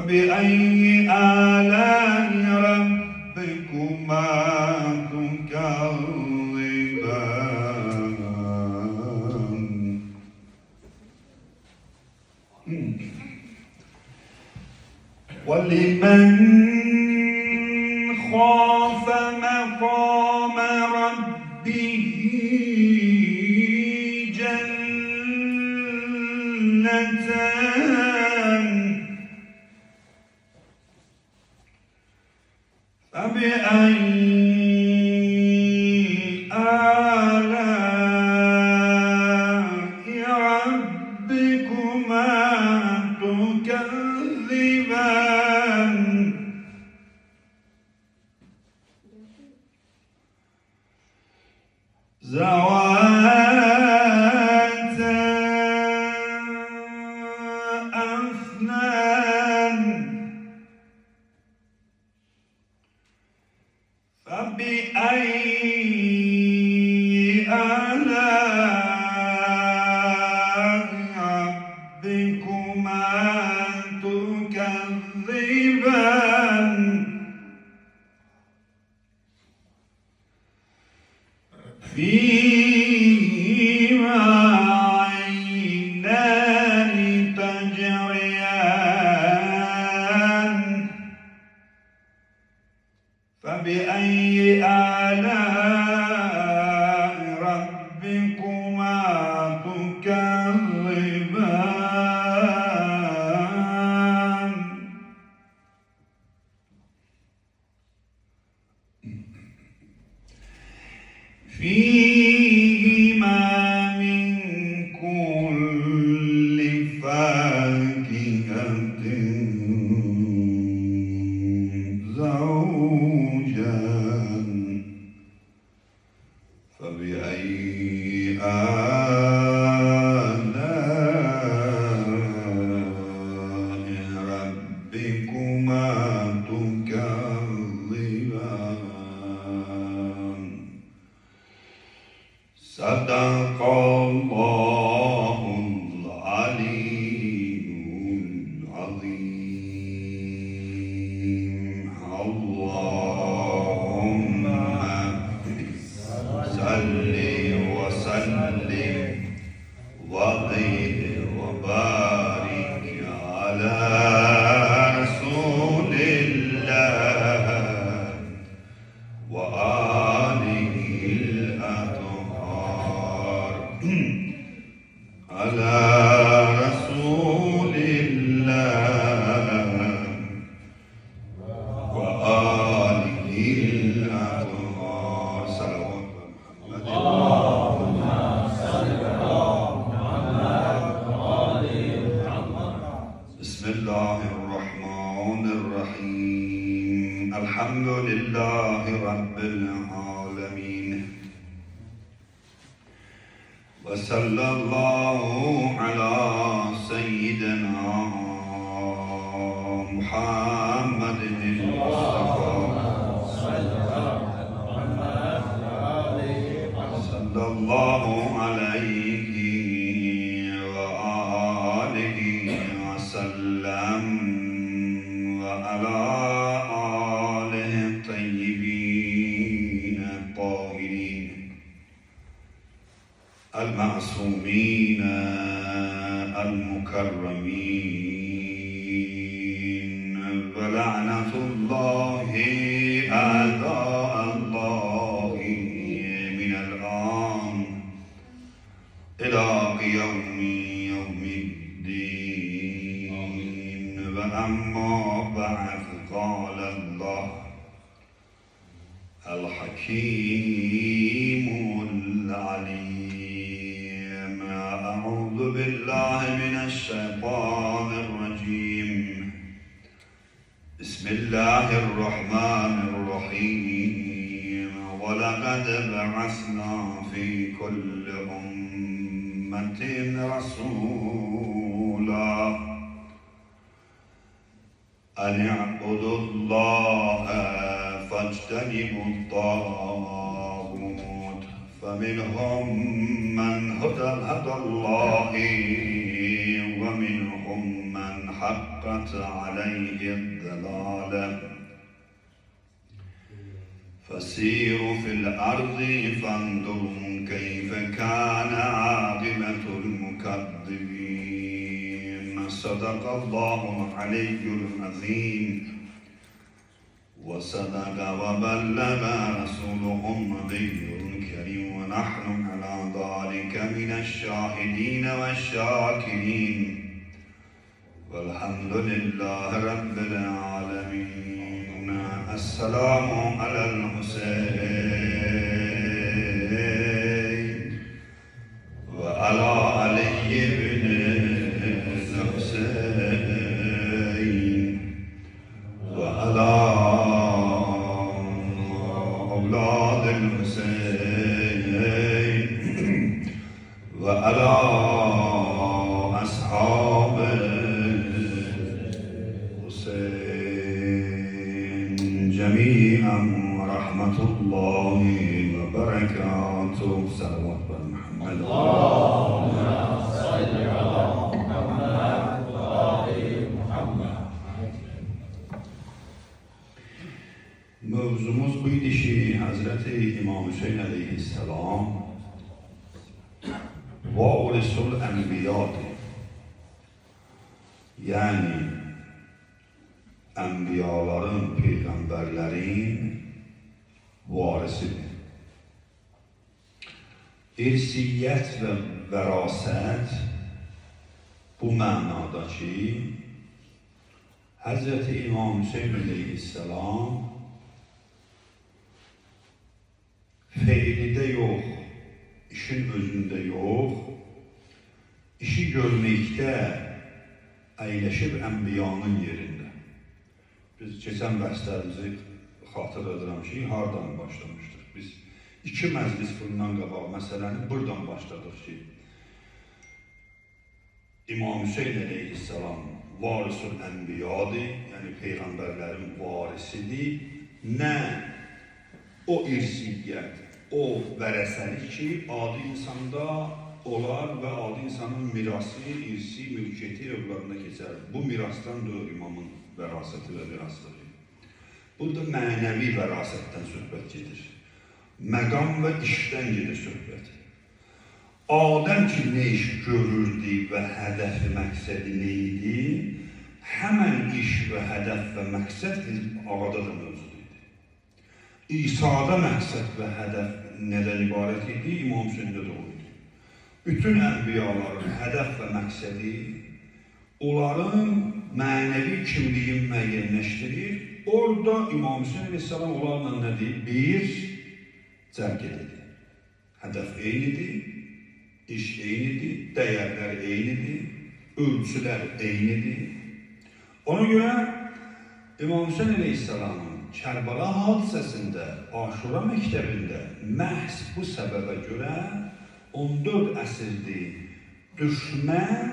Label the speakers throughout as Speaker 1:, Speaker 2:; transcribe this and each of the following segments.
Speaker 1: فبأي آلاء ربكما تكذبان ولمن خاف مقام ربه جنتان فبأي آلاء ربكما تكذبان ذواتا أفنان فبأي آلاء ربكما تكذبان فيهما عينان تجريان فبأي آلاء ربكما تكذبان فيهما من كل فاكهة زوجان فبأي آلاء ربكما تكذبان صدق الله العلي العظيم اللهم صل وسلم وزد وبارك على رسول الله وآله الأطهار على رسول الله وآله الأطهار صلوات محمد اللهم صل على محمد وآل محمد بسم الله الرحمن الرحيم الحمد لله رب العالمين وصلى الله على سيدنا محمد المصطفى صلى الله عليه وآله وسلم وعلى آله الطيبين الطاهرين المعصومين المكرمين ولعنة الله أعداء الله من الآن إلى يوم الدين وأما بعد قال الله الحكيم العليم أعوذ بالله من الشيطان الرجيم بسم الله الرحمن الرحيم ولقد بعثنا في كل أمة رسولا أن اعبدوا الله فاجتنبوا الطاغوت فمنهم من هدى الله ومنهم من حقت عليه الضلالة فسيروا في الأرض فانظروا كيف كان عاقبة المكذبين. صدق الله العلي العظيم وصدق وبلغ رسوله النبي الكريم ونحن على ذلك من الشاهدين والشاكرين والحمد لله رب العالمين. السلام على الحسين وعلى علي بن الحسين وعلى أولاد الحسين وعلى أصحاب الحسين جميعا ورحمة الله وبركاته. صلوات محمد. اللهم صل على محمد وآل محمد. Mevzumuz buydu ki Hazreti İmam Hüseyin aleyhisselam varisul enbiyadır. Yani enbiyaların, peygamberlerin varisidir. İrsiyet ve veraset bu manada ki Hazreti İmam Hüseyin aleyhisselam feilide yok, işin özünde yok, işi görmekte əyləşib enbiyanın yerinde. Biz geçen bəslərimizi xatır edirəm ki, hardan başlamışdır? Biz iki məclis bundan qabaq məsələni buradan başladıq ki, İmam Hüseyin aleyhisselam varisul enbiyadır, yani peygamberlerin varisidir. Ne o irsiyyət, o vərəsəlik ki, adi insanda olar və adi insanın mirası, irsi, mülkiyyəti övladına keçər. Bu mirasdan doğur imamın vərasəti və miraslığı. Burada mənəvi vərasətdən söhbət gedir. Məqam və işdən gedir söhbət. Adəm ki, ne iş görürdü və hədəfi, məqsədi neydi? Həmən iş və hədəf və məqsəd ağada da mövzudur. İsa'da məqsəd və hədəf nədən ibarət idi? İmam Hüseyndə də oldu. Bütün ənbiyaların hədəf və məqsədi onların mənəvi kimliyin müəyyənləşdirir. Orada İmam Hüseyin aleyhisselam onlarla nə deyir? Bir, cərq edilir. Hədəf eynidir, iş eynidir, dəyərlər eynidir, ölçülər eynidir. Ona görə İmam Hüseyin aleyhisselamın Kərbala hadisəsində, Aşura məktəbində məhz bu səbəbə görə 14 əsrdir düşmən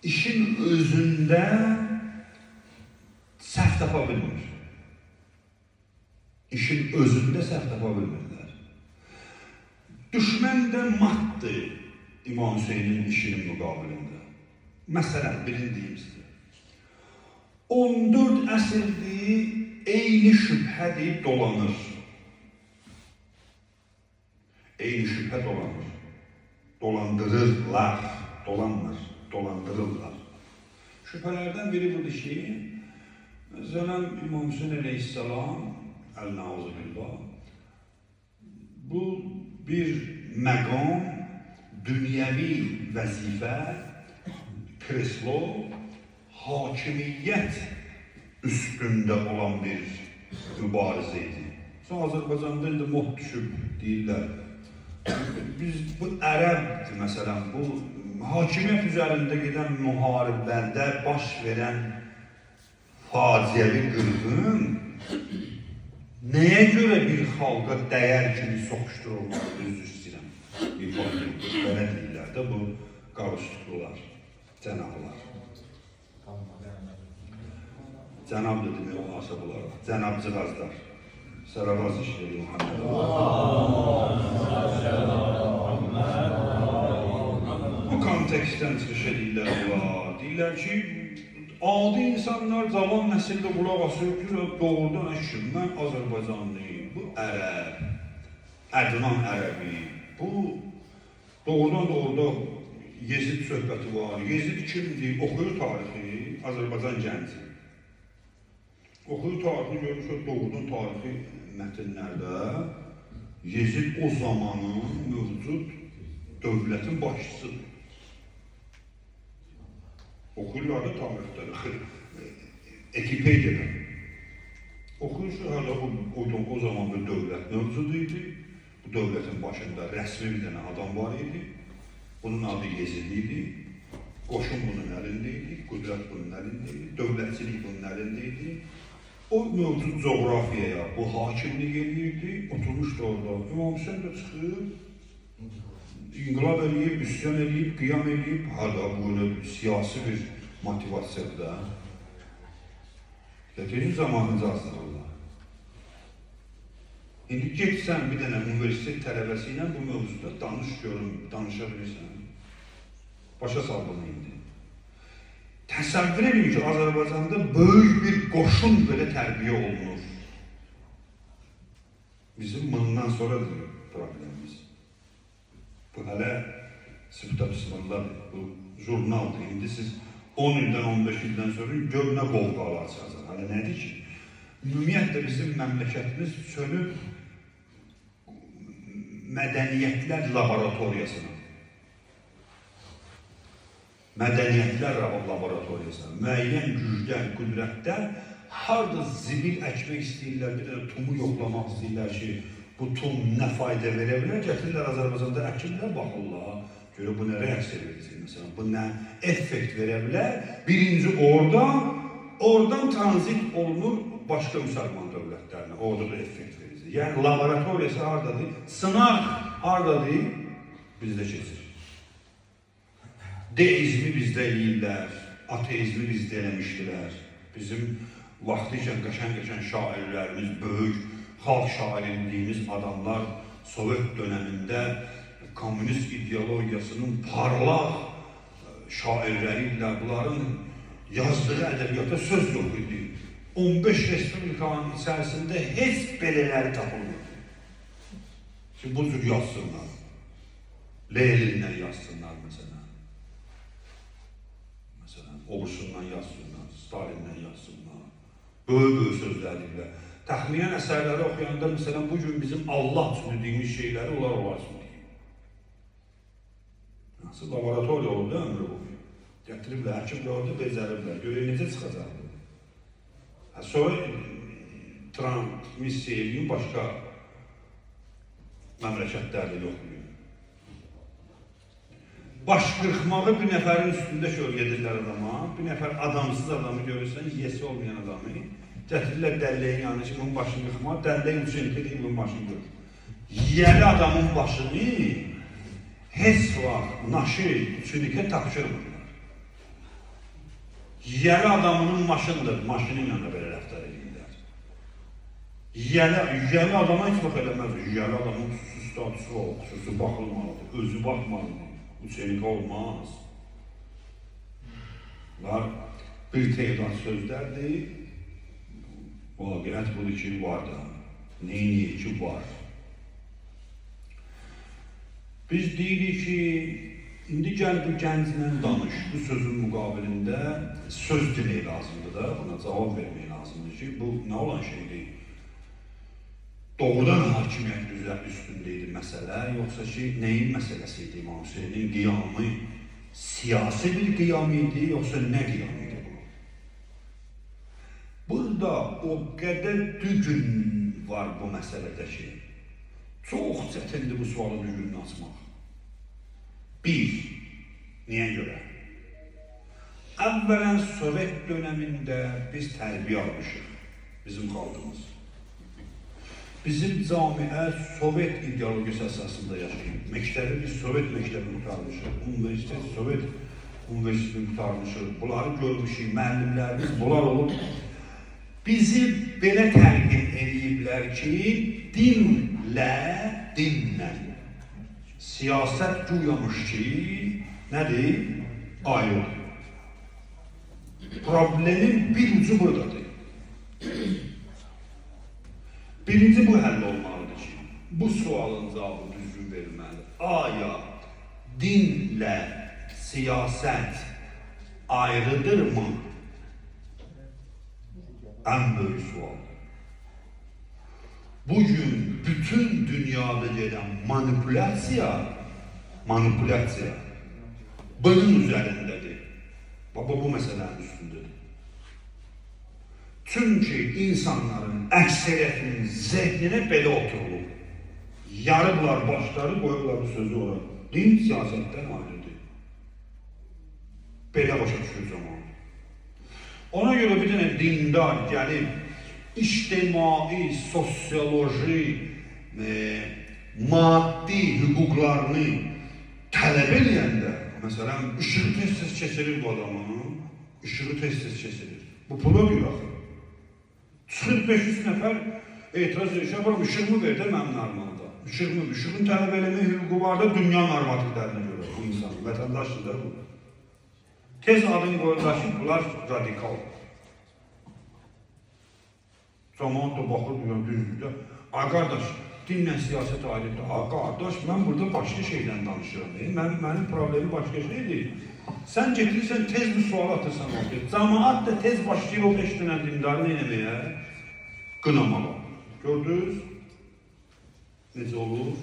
Speaker 1: işin özündə səhv tapa bilmir. İşin özündə səhv tapa bilmirlər. Düşmən də matdır İmam Hüseynin işinin müqabilində. Məsələn, bilindiyim sizə. 14 əsrdir eyni şübhə deyib dolanır. Eyni şübhə dolanır. Dolandırırlar. Dolanmır. Dolandırırlar. Şübhələrdən biri budur ki, məsələn, İmam Hüseyin aleyhisselam, əl-Nazıbillah, bu bir məqam, dünyəvi vəzifə, kreslo, hakimiyyət üstündə olan bir mübarizə idi. Sonra Azərbaycanda indi mod düşüb deyirlər. Biz bu ərəb, məsələn, bu hakimiyyət üzərində gedən müharibələrdə baş verən faciəvi qırğın nəyə görə bir xalqa dəyər kimi soxuşdurulmalı, üzr istəyirəm. Belə deyirlər də bu qarışıqlılar, cənablar. Cənab da demək olmasa bunlar, cənabcıqazlar. Səravaz işləri Muhammed. Bu kontekstdən çıxış edirlər bunlar. Deyirlər ki, adi insanlar, cavan nəsildə qulaq asıyor ki, doğrudan əşim, mən Azərbaycanlıyım, bu ərəb, ədnan ərəbi, bu doğrudan Yezid söhbəti var. Yezid kimdir? Oxuyur tarixi, Azərbaycan gənci. Oxuyur tarixini görmüş, doğrudan tarixi mətnlərdə Yezid o zamanın mövcud dövlətin başçısıdır. Oxuyurlar da tarixləri, Ekipediyadan. Oxuyursa, hələ o zaman bir dövlət mövcud idi. Bu dövlətin başında rəsmi bir dənə adam var idi. Bunun adı Yezid idi. Qoşun bunun əlində idi, qüdrət bunun əlində idi, dövlətçilik bunun əlində idi. O mövcud coğrafiyaya bu hakimlik edirdi, oturmuşdu orada. İmam Hüseyin də çıxıb, inqilab eləyib, üsyan eləyib, qiyam eləyib, hala böyle siyasi bir motivasiyada. Geçici zamanınca aslında. İndi getsən bir dənə universitet tələbəsi ilə bu mövzuda danışa bilirsən. Başa saldığını indi. Təsəvvür edin ki, Azərbaycanda böyük bir qoşun belə tərbiyə olunur. Bizim bundan sonradır problemimiz. Bu hələ sıfta-bismilladır, bu jurnaldır. İndi siz 10 ildən, 15 ildən sonra gör nə qovqalar açacaq. Hələ nədir ki? Ümumiyyətlə bizim məmləkətimiz sönüb mədəniyyətlər laboratoriyasına. Mədəniyyətlər laboratoriyasına. Müəyyən güclər, qüdrətlər harada zibil əkmək istəyirlər, bir də tumu yoxlamaq istəyirlər ki, bu tum nə fayda verə bilər, gətirirlər Azərbaycanda əkirlər, baxırlar, görə bu nə reaksiya verəcək, məsələn, bu nə effekt verə bilər. Birinci oradan tranzit olunur başqa müsəlman dövlətlərinə, orada da effekt verəcək. Yəni, laboratoriyası haradadır, sınaq haradadır, bizdə keçir. Deizmi bizdə eləyirlər, ateizmi bizdə eləmişdilər. Bizim vaxtıyla qəşən şairlərimiz, böyük xalq şairindiyimiz adamlar Sovet dönemində komünist ideologiyasının parlaq şairləri ilə bunların yazdığı ədəbiyyata söz yox idi. 15 respublikanın içərisində heç belələri tapılmırdı. Şimdi bu cür yazsınlar. Lenin'den yazsınlar mesela. Obursundan yazsınlar, Stalin'den yazsınlar. Böyle sözler deyirlər. Təxminən əsərləri oxuyanda, mesela bugün bizim Allah üçün dediyimiz şeyləri onlar olarsın deyir. Nasıl laboratoriya oldu ömrü bu? Gətiriblər, həkimlər orada bezəriblər. Görək necə çıxacaqdır. Sonra transmissiya edin başqa məmləkətlərdə yoxlayın. Baş qırxmağı bir nəfərin üstündə şöyle edirlər adama, bir nəfər adamsız adamı görürsən, yiyəsi olmayan adamı, gətirirlər dəlləyin yanına ki, bunun başını qırxmağı, dəlləyin üçünkə deyil, bunun başını qırx. Yiyəli adamın başını heç vaxt naşı üçünkə tapşırmırlar. Yiyəli adamının maşındır, maşının yanında belə rəftar edirlər. Yiyəli adama heç vaxt eləməz, yiyəli adamın xüsusi statusu var, xüsusi baxılmalıdır, özü baxmalıdır. Üçenik olmaz. Bunlar bir teydat sözlerdir. Vaqiət budur ki, var da. Neyini ki, var. Biz deyirik ki, indi gəl bu gənclə danış. Bu sözün müqabilində söz demək lazımdır da, buna cavab vermək lazımdır ki, bu nə olan şeydir? Doğrudan hakimiyyət üstündeydi məsələ, yoxsa ki, neyin məsələsi idi İmam Hüseynin qiyamı? Siyasi bir qiyam idi, yoxsa nə qiyam idi bu? Burada o qədər düzgün var bu məsələdə ki, çox çətindir bu sualı düzgün açmaq. Bir, niyə görə? Əvvələn Sovet dönemində biz tərbiyə almışıq, bizim xalqımız. Bizim camiə Sovet ideologiyası əsasında yaşayıb. Məktəbi biz Sovet məktəbini qutarmışıq, universitet Sovet universitetini qutarmışıq. Bunları görmüşük, müəllimlərimiz bunlar olub. Bizi belə təqdim ediblər ki, dinlə, siyasət güyamış ki, Nədir? Ayrıdır. Problemin bir ucu buradadır. Birinci bu həll olmalıdır ki, bu sualın cavabı düzgün verilməlidir. Aya dinlə siyasət ayrıdırmı? Ən böyük sualdır. Bugün bütün dünyada gedən manipulyasiya bunun üzərindədir. Baba bu məsələnin üstündədir. Çünki insanların əksəriyyətinin zehninə belə oturulub. Yarıblar başları, qoyublar bu sözü ora. Din siyasətdən ayrıdır. Belə başa düşür zaman. Ona görə bir dənə dindar gəlib, ictimai, sosioloji, maddi hüquqlarını tələb eləyəndə, məsələn, işığı tez-tez kesilir bu adamın, işığı tez-tez kesilir. Bu pula bir axı. Çıxır 500 nəfər etiraz edirsə, bax, işığımı ver də mənim armanda. İşığın tələb eləmək hüququ var da dünya normativlərinə görə bu insan, vətəndaşdır da bu. Tez adın qoyurlar ki, bunlar radikal. Cəmaat da baxır, düzdür. Ay qardaş, dinlə siyasət ayrıdır. Ay qardaş, mən burada başqa şeydən danışıram. Mənim problemi başqa şeydir. Sən getirirsən, tez bir sual atırsan orada. Cəmaat da tez başlayır o 5 dənə dindarı nə eləməyə? Qınamağa. Gördünüz? Necə olur?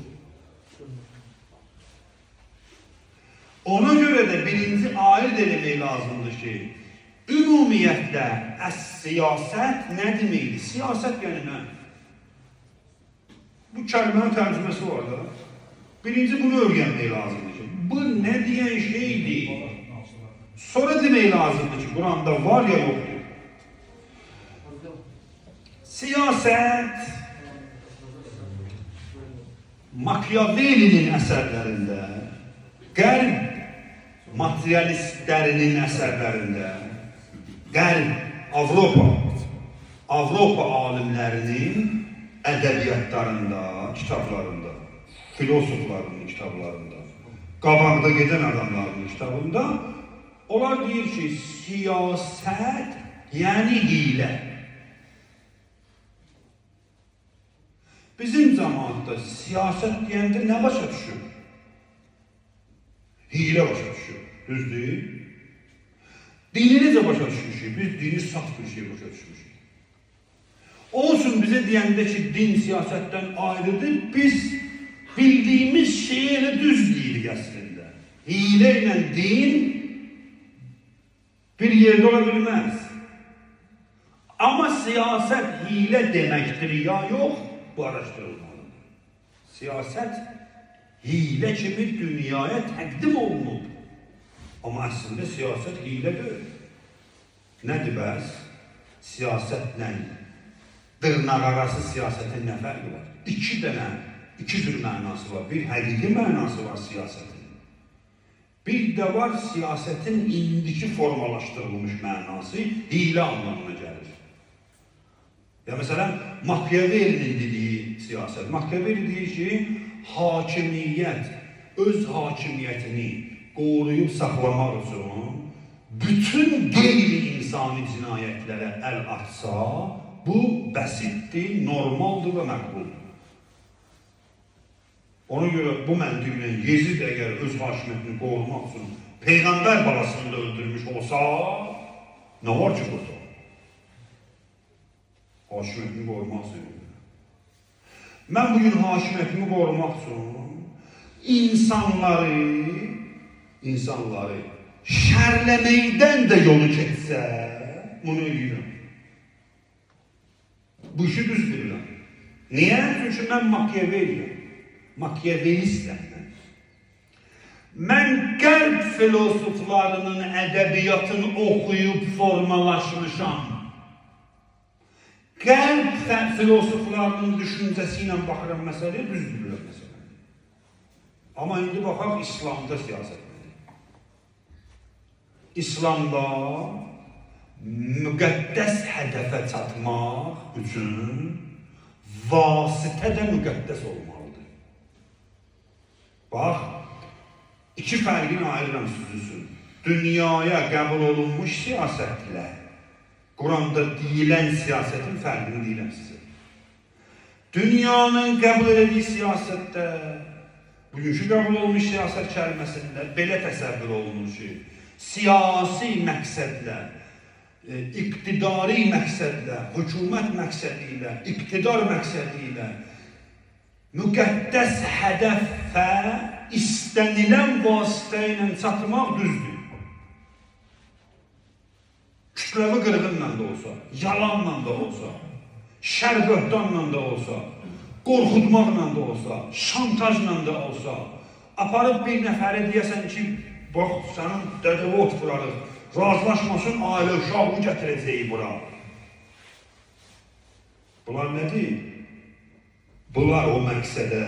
Speaker 1: Ona görə də birinci ayırt eləmək lazımdır ki, ümumiyyətlə siyasət nə deməkdir? Siyasət yəni nə? Bu kəlmənin tərcüməsi var da. Birinci bunu öyrənmək lazımdır ki, bu nə deyən şeydir? Sonra demək lazımdır ki, Quranda var ya yoxdur. Siyasət Machiavelli'nin əsərlərində, Qərb materialistlərinin əsərlərində, Qərb, Avropa alimlərinin ədəbiyyatlarında, kitablarında, filosoflarının kitablarında, qabaqda gedən adamların kitabında onlar deyir ki, siyasət yəni hilə. Bizim cəmaatda siyasət deyəndə nə başa düşür? Hilə başa düşür, düzdür? Dini necə başa düşmüşük? Biz dini saf bir şey başa düşmüşük. Olsun bizə deyəndə ki, din siyasətdən ayrıdır, biz bildiyimiz şeyi elə düz deyirik əslində. Hilə ilə din bir yerdə ola bilməz. Amma siyasət hilə deməkdir ya yox, bu araşdırılmalıdır. Siyasət hilə kimi dünyaya təqdim olunub. Amma əslində siyasət hilədir. Nədir bəs? Siyasət nədir? Dırnaq arası siyasətin nə fərqi var? İki cür mənası var. Bir həqiqi mənası var siyasətin. Bir də var siyasətin indiki formalaşdırılmış mənası hilə anlamına gəlir. Ya məsələn, Machiavelli'nin dediyi siyasət. Machiavelli deyir ki, hakimiyyət öz hakimiyyətini qoruyub saxlamaq üçün bütün qeyri-insani cinayətlərə əl atsa, bu bəsitdir, normaldır və məqbuldur. Ona görə bu məntiqlə Yezid əgər öz hakimiyyətini qorumaq üçün Peyğəmbər balasını da öldürmüş olsa, nə var ki burada? Hakimiyyətini qorumaq üçün. Mən bugün hakimiyyətimi qorumaq üçün insanları şərləməkdən də yolu keçsə, bunu edirəm. Bu işi düz bilirəm. Niyə? Çünki mən Machiavellistəm. Mən qərb filosoflarının ədəbiyyatını oxuyub formalaşmışam. Qərb filosoflarının düşüncəsi ilə baxıram məsələyə, düz bilirəm məsələ. Amma indi baxaq İslamda siyasət nədir? İslamda müqəddəs hədəfə çatmaq üçün vasitə də müqəddəs olmalıdır. Bax, İki fərqini ayırıram siz üçün. Dünyaya qəbul olunmuş siyasətlə Quranda deyilən siyasətin fərqini deyirəm sizə. Dünyanın qəbul etdiyi siyasətdə, bugünkü qəbul olmuş siyasət kəlməsində belə təsəvvür olunur ki, siyasi məqsədlə, iqtidari məqsədlə, hökumət məqsədi ilə, iqtidar məqsədi ilə müqəddəs hədəfə istənilən vasitə ilə çatmaq düzdür. Kütləvi qırğınla da olsa, yalanla da olsa, şər böhtanla da olsa, qorxutmaqla da olsa, şantajla da olsa, aparıb bir nəfəri deyəsən ki, bax, sənin dədəvot vurarıq, razılaşmasın, ailə uşağını gətirəcəyi bura. Bunlar nədir? Bunlar o məqsədə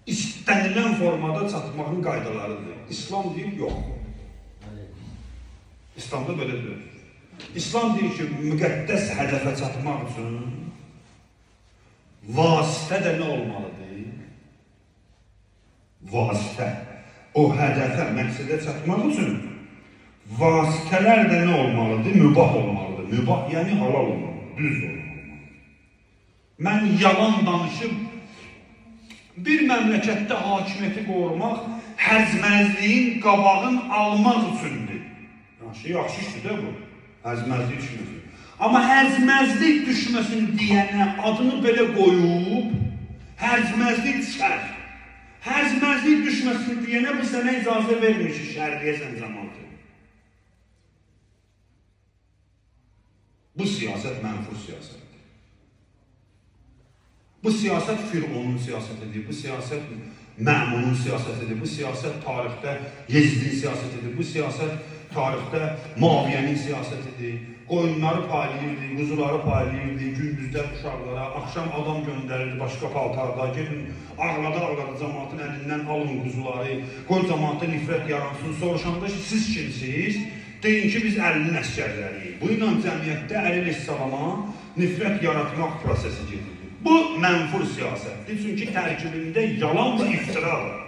Speaker 1: istənilən formada çatmağın qaydalarıdır. İslam deyir, yox. İslamda belədir. İslam deyir ki, müqəddəs hədəfə çatmaq üçün vasitə də nə olmalıdır? Vasitə. O hədəfə, məqsədə çatmaq üçün vasitələr də nə olmalıdır? Mübah olmalıdır. Mübah, yəni halal olmalıdır, düz olmalıdır. Mən yalan danışıb bir məmləkətdə hakimiyyəti qorumaq həzməzliyin qabağın almaq üçündür. Yaxşı işdir də bu, həzməzlik düşməsin. Amma həzməzlik düşməsin deyənə adını belə qoyub, həzməzlik düşər. Həzməzlik düşməsin deyənə bu sənə icazə vermiş şərqiyyə zəncəmatı. Bu siyasət mənfur siyasətdir. Bu siyasət Fironun siyasətidir, bu siyasət Məmunun siyasətidir, bu siyasət tarixdə Yezdin siyasətidir, bu siyasət tarixdə Maviyənin siyasətidir. Qoyunları paylayırdı, quzuları paylayırdı, gündüzlər uşaqlara, axşam adam göndərirdi başqa paltarda, gedin ağlada cəmaatın əlindən alın quzuları, qoy cəmaatda nifrət yaransın, soruşanda ki, siz kimsiniz? Deyin ki, biz əlinin əskərləriyik. Bu ilə cəmiyyətdə əleyhissalama nifrət yaratmaq prosesi gedir. Bu mənfur siyasətdir, çünki tərkibində yalan və iftira var.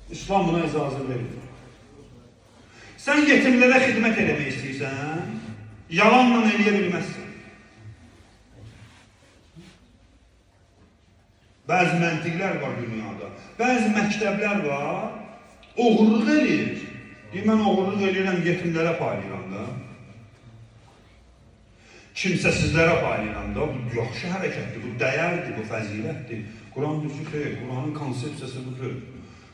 Speaker 1: İslam buna icazə verir. Sən yetimlərə xidmət eləmək istəyirsən, yalanla eləyə bilməzsən. Bəzi məntiqlər var dünyada, bəzi məktəblər var, oğurluq eləyir. Mən oğurluq eləyirəm, yetimlərə paylayıram da. Kimsəsizlərə paylayıram da, bu yaxşı hərəkətdir, bu dəyərdir, bu fəzilətdir. Quran deyir ki, xeyr, Quranın konsepsiyası budur.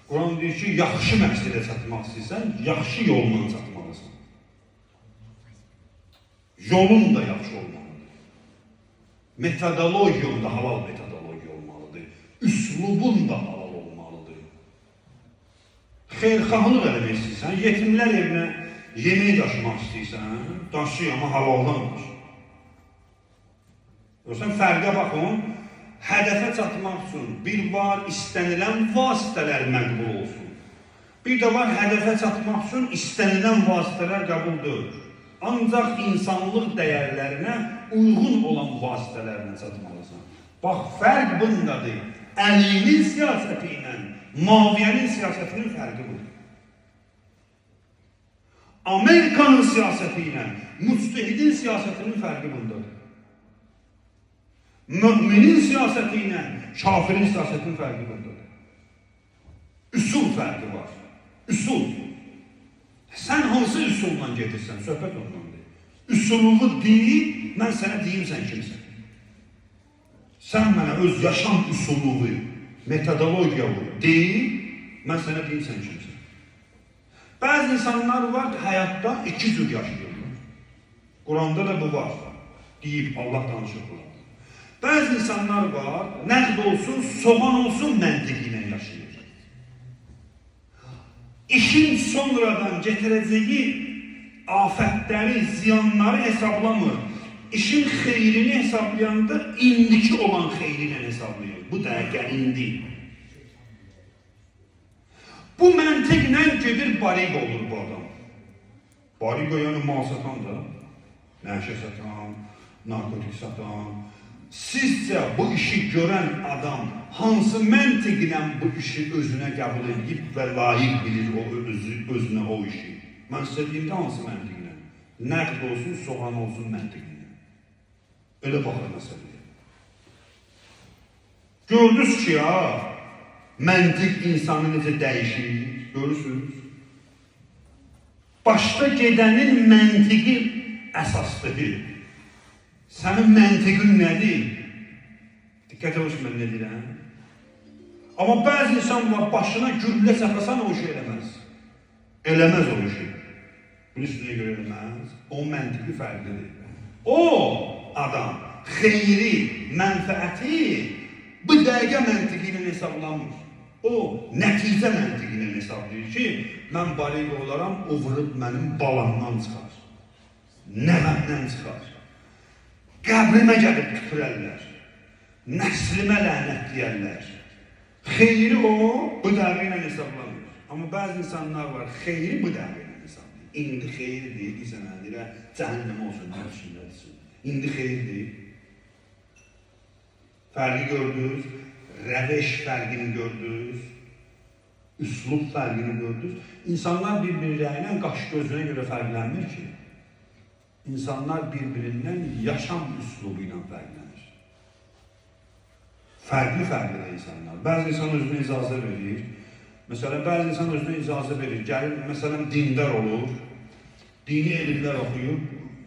Speaker 1: Quran deyir ki, yaxşı məqsədə çatmaq istəyirsən, yaxşı yolla çatmalısın. Yolun da yaxşı olmalıdır. Metodologiyon da halal metodologiya olmalıdır. Üslubun da halal olmalıdır. Xeyrxahlıq eləmək istəyirsən, yetimlər evinə yemək daşımaq istəyirsən, daşı amma halaldan daşı. Görürsən, fərqə baxın, hədəfə çatmaq üçün bir var istənilən vasitələr məqbul olsun. Bir də var hədəfə çatmaq üçün istənilən vasitələr qəbul deyil. Ancaq insanlıq dəyərlərinə uyğun olan vasitələrlə çatmalısan. Bax, fərq bundadır. Əlinin siyasəti ilə Maviyənin siyasətinin fərqi budur. Amerikanın siyasəti ilə müctəhidin siyasətinin fərqi bundadır. Müminin siyasəti ilə kafirin siyasətinin fərqi bundadır. Üsul fərqi var. Üsul. Sən hansı üsulla gedirsən? Söhbət ondandır. Üsulunu deyil, mən sənə deyim sən kimsən. Sən mənə öz yaşam üsulunu, metodologiyalı deyil, mən sənə deyim sən kimsən. Bəzi insanlar var ki, həyatda iki cür yaşayırlar. Quranda da bu var. Deyib, Allah danışır Quranda. Bəzi insanlar var, nəqd olsun, soğan olsun, məntiqi ilə yaşayır. İşin sonradan getirəcəyi afətləri, ziyanları hesablamır. İşin xeyrini hesablayanda indiki olan xeyri ilə hesablayır. Bu dəqiqə indi. Bu məntiqlə gedir, bariq olur bu adam. Bariq yəni mal satan da, nəşə satan, narkotik satan, Sizcə bu işi görən adam hansı məntiqlə bu işi özünə qəbul edib və layiq bilir özünə o işi? Mən sizə deyim ki, hansı məntiqlə? Nəqd olsun, soğan olsun məntiqlə. Elə baxır məsələyə. Gördünüz ki, məntiq insanı necə dəyişir? Görürsünüz? Başda gedənin məntiqi əsaslıdır. Sənin məntiqin nədir? Diqqət olsun, mən nə deyirəm? Amma bəzi insanlar başına güllə çapasan o işi eləməz. Eləməz o işi. Bilirsiniz nəyə görə eləməz? O məntiqi fərqlidir. O adam xeyri, mənfəəti bu dəqiqə məntiqi ilə hesablanmır. O nəticə məntiqi ilə hesablayır ki, mən bariq olaram, o vurub mənim balamdan çıxar. Nəvəmdən çıxar. Qəbrimə gəlib tüpürərlər. Nəslimə lənət deyərlər. Xeyri o, bu dəqiqə ilə hesablanır. Amma bəzi insanlar var, xeyri bu dəqiqə ilə hesablanır. İndi xeyri deyil, deyirsən, deyirlər, cəhənnəm olsun, nə düşünürsən. İndi xeyri deyil. Fərqi gördünüz, rəveş fərqini gördünüz, üslub fərqini gördünüz. İnsanlar bir-birlərlə qaş gözünə görə fərqlənmir ki. İnsanlar bir-birindən yaşam üslubu ilə fərqlənir. Fərqli insanlar. Bəzi insan özünə icazə verir. Məsələn, bəzi insan özünə icazə verir. Gəlir, məsələn, dindar olur. Dini elmlər oxuyur.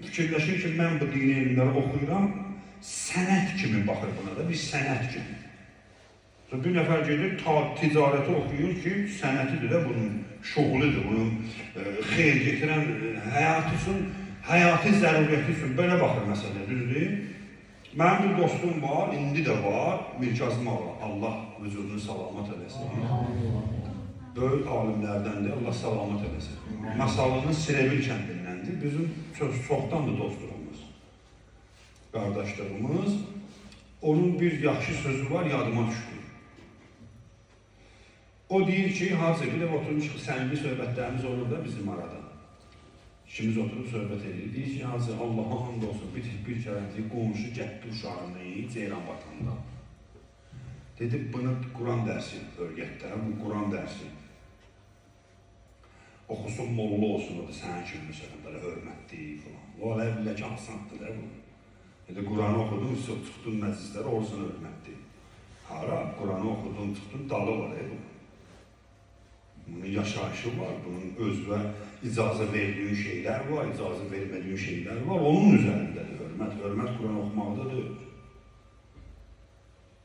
Speaker 1: Fikirləşir ki, mən bu dini elmləri oxuyuram. Sənət kimi baxır buna da, bir sənət kimi. Bir nəfər gedir, ticarəti oxuyur ki, sənətidir də bunun, şoğludur, bunun xeyr getirən həyatı üçün, həyati zəruriyyəti üçün belə baxır məsələ, düzdür? Mənim bir dostum var, indi də var, Mir Kazım ağa, Allah vücudunu salamat eləsin. Böyük alimlərdəndir, Allah salamat eləsin. Masalının Sirevil kəndindəndir, bizim çoxdan da dostluğumuz, qardaşlarımız. Onun bir yaxşı sözü var, yadıma düşdü. O deyir ki, hazır bir də oturmuşuq, səmimi söhbətlərimiz olur da bizim arada. İkimiz oturup söhbət edirik. Deyir ki, hazır Allah'a hamd olsun, bir kərənti qonşu gətdi uşağını Ceyran vatanda. Dedi, bunu Quran dərsi örgətdə, bu Quran dərsi. Oxusun, molla olsun, o da sənin kimi məsələn, belə hörmətli falan. O alə billə ki, asandır da bu. Dedi, Quranı oxudun, çıxdın məclislərə, orasını hörmətli. Hara, Quranı oxudun, çıxdın, dalı var bu. Bunun yaşayışı var, bunun özünə icazə verdiğin şeyler var, icazə vermediğin şeyler var. Onun üzərindədir hörmət. Hörmət Quran oxumaqdadır.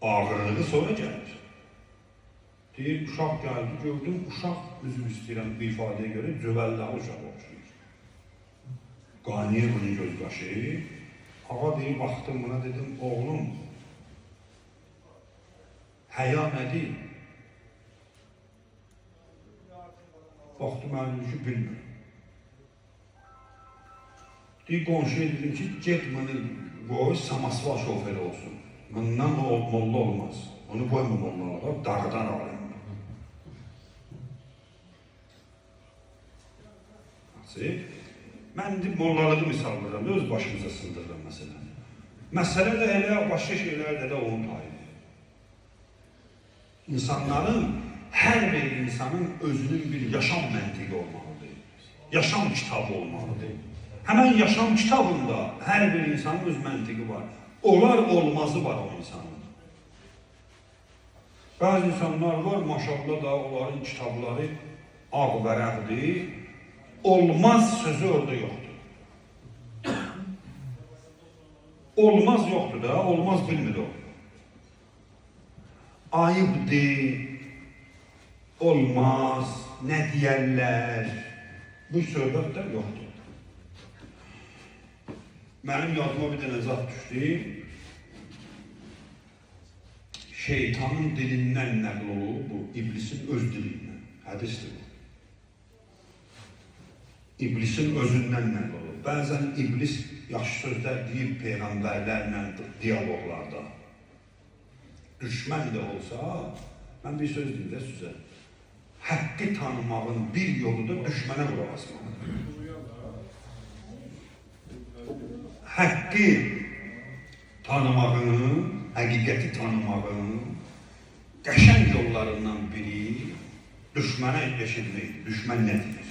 Speaker 1: Ağırlığı sonra gəlir. Deyir, uşaq gəldi, gördüm, uşaq üzüm istəyirəm bu ifadəyə görə cövəlləri uşaq oxşuyur. Qaynayır bunun göz qaşı. Ağa deyir, baxdım buna, dedim, oğlum, həya nədir? Baxdım, mənim ki, bilmir. Deyir, qonşuya dedim ki, get mənə qoy, Samasval şoförü olsun. Bundan o molla olmaz. Onu qoyma mollalara, dağdan alayım. Mən mollalığı misal verirəm, öz başımıza sındırıram məsələn. Məsələ də elə, başqa şeylərdə də onun payıdır. İnsanların, hər bir insanın özünün bir yaşam məntiqi olmalıdır. Yaşam kitabı olmalıdır. Həmən yaşam kitabında hər bir insanın öz məntiqi var. Olar olmazı var o insanın. Bəzi insanlar var, maşallah da onların kitabları ağ vərəqdir. Olmaz sözü orada yoxdur. Olmaz yoxdur da, olmaz bilmir o. Ayıbdır, olmaz, nə deyərlər, bu söhbətlər yoxdur. Mənim yadıma bir dənə zat düşdü. Şeytanın dilindən nəql olub, bu iblisin öz dilindən, hədisdir bu. İblisin özündən nəql olub. Bəzən iblis yaxşı sözlər deyib peyğəmbərlərlə diyaloglarda. Düşmən də olsa, mən bir söz deyim də sizə. Həqqi tanımağın bir yolu da düşmənə qulaq asmaqdır. Həqqi tanımağın, həqiqəti tanımağın qəşəng yollarından biri düşmənə eşitməkdir. Düşmən nə deyir?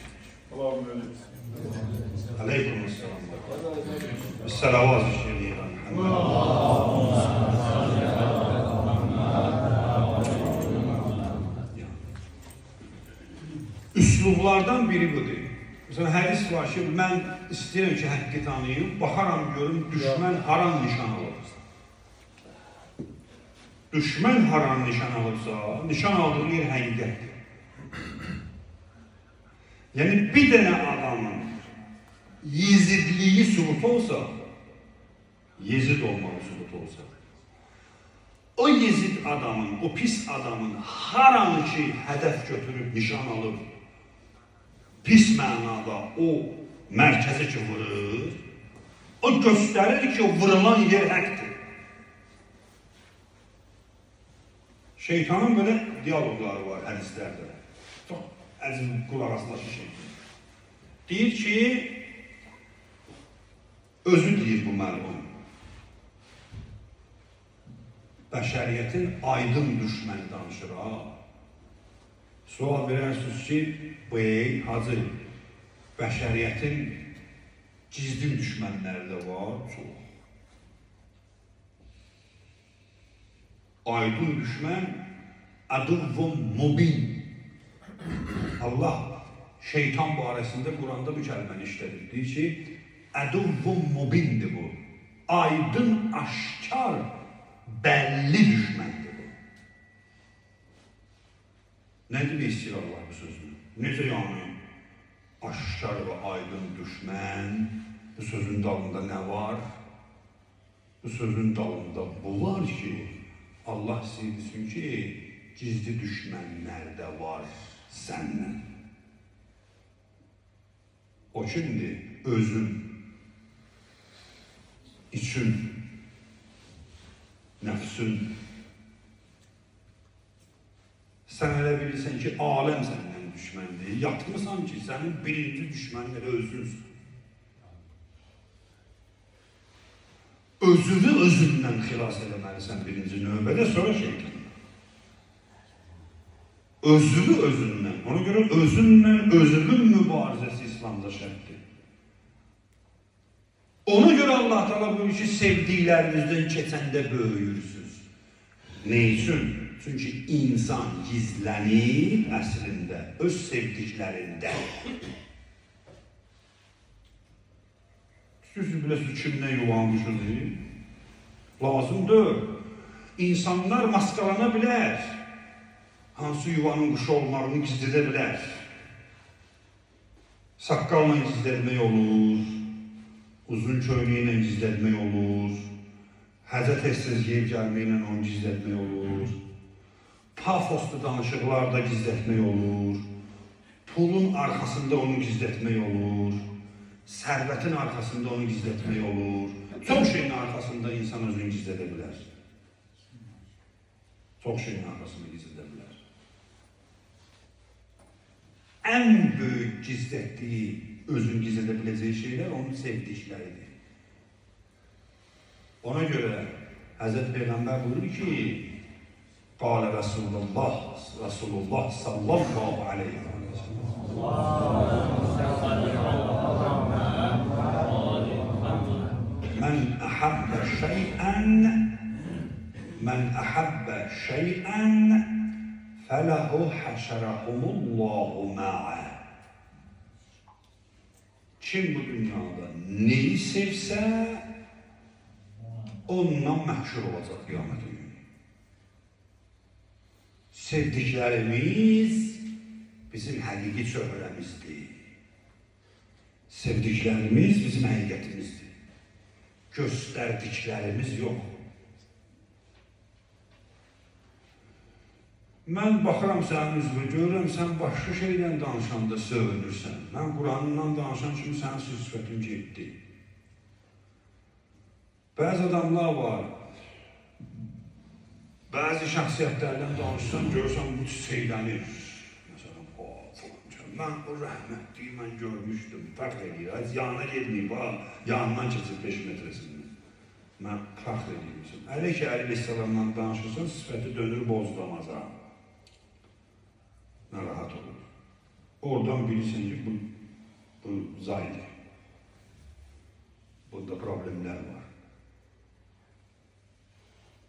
Speaker 1: Aleykümselam. Salavat işləyirəm. Üslublardan biri budur. Mesela hədis var ki, mən istəyirəm ki, həqqi tanıyım, baxaram görüm, düşmən haram nişan alırsa. Düşmən haram nişan alırsa, nişan aldığı yer həqiqətdir. Yəni, bir dənə adamın yezidliyi sübut olsa, yezid olmalı sübut olsa, o yezid adamın, o pis adamın haramı ki, hədəf götürüb, nişan alıb, pis mənada o mərkəzi ki vurur, o göstərir ki, o vurulan yer həqdir. Şeytanın böyle diyalogları var hədislərdə. Çox əzim qulaq asılaşı şeytan. Deyir ki, özü deyir bu məlum. Bəşəriyyətin aydın düşməni danışır ha. Sual verərsiniz ki, ey hacı, bəşəriyyətin gizli düşmənləri də var, çox. Aydın düşmən, əduvvun mubin. Allah şeytan barəsində Quranda bu kəlməni işlədir. Deyir ki, əduvvun mubindir bu. Aydın, aşkar, bəlli düşməndir bu. Nə demək istəyir Allah bu sözünü? Necə yəni? Aşkar və aydın düşmən, bu sözün dalında nə var? Bu sözün dalında bu var ki, Allah istəyirsin ki, gizli düşmənlər də var səndən. O kimdir? Özün, için, nəfsün. Sən elə bilirsən ki, aləm səndən düşməndir. Yatmısan ki, sənin birinci düşmənin elə özünsün. Özünü özündən xilas eləməlisən birinci növbədə, sonra şeytandan. Özünü özündən. Ona görə özündən özünün mübarizəsi İslamda şərtdir. Ona görə Allah Teala buyurur ki, sevdiklərinizdən keçəndə böyüyürsünüz. Ne üçün? Çünki insan gizlənib əslində öz sevdiklərində. Siz bilirsiniz kimdən yuvanmışız? Lazımdır. İnsanlar maskalana bilər. Hansı yuvanın quşu olmağını gizlədə bilər. Saqqalla gizlətmək olur. Uzun köynəklə gizlətmək olur. Həzə tez-tez yeyib gəlməklə onu gizlətmək olur. Pafoslu danışıqlarda gizlətmək olur. Pulun arkasında onu gizlətmək olur. Sərvətin arkasında onu gizlətmək olur. Çox şeyin arkasında insan özünü gizlədə bilər. Çox şeyin arkasında gizlədə bilər. Ən böyük gizlətdiyi, özünü gizlədə biləcəyi şeylər onun sevdikləridir. Ona görə Həzrət Peyğəmbər buyurur ki, Qâlə Rasulullah sallallahu aleyhi ve sellem. Men ahabbe şey'en felehu haşerahumullahu ma'a. Kim bu dünyada neyi sevsə, ondan məhşur olacaq qiyamət günü. Sevdiklərimiz bizim həqiqi çöhrəmizdir. Sevdiklərimiz bizim həqiqətimizdir. Göstərdiklərimiz yox. Mən baxıram sənin üzvə, görürəm sən başqa şeydən danışanda sövünürsən. Mən Quranından danışan kimi sənin sifətin getdi. Bəzi adamlar var, bəzi şəxsiyyətlərdən danışsan, görürsən bu çiçəklənir. Məsələn, mən o rəhmətliyi mən görmüşdüm, fərq edir, yanına gedməyib, yanından keçir 5 metrəsindən. mən fəxr edirəm. Hələ ki, Əleyhisselamdan danışırsan, sifəti dönür bozlamaza. Narahat olur. Oradan bilirsən ki, bu zaydır. Burada problemlər var.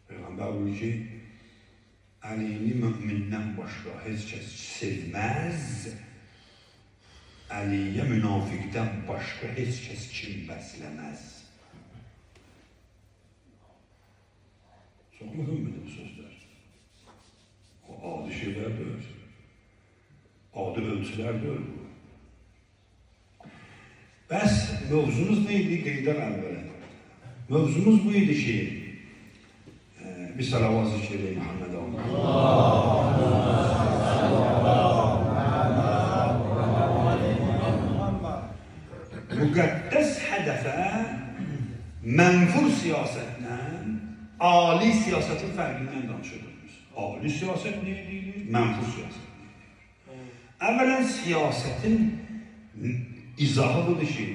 Speaker 1: Peyğəmbər buyur ki, Əlini mömindən başqa heç kəs sevməz, Əliyə münafiqdən başqa heç kəs kim bəsləməz. Çox mühümdür bu sözlər. O adi şeylər deyil. Adi ölçülər deyil bu. Bəs mövzumuz neydi? Qeydar əvvələ. Mövzumuz bu idi ki, bir salavat zikr edeyim Muhammed müqəddəs hədəfə mənfur siyasətlə ali siyasətin fərqindən danışırıq. Ali siyasət nə deyilir? Mənfur siyasət nə deyilir? Əvvələn siyasətin izahı budur ki,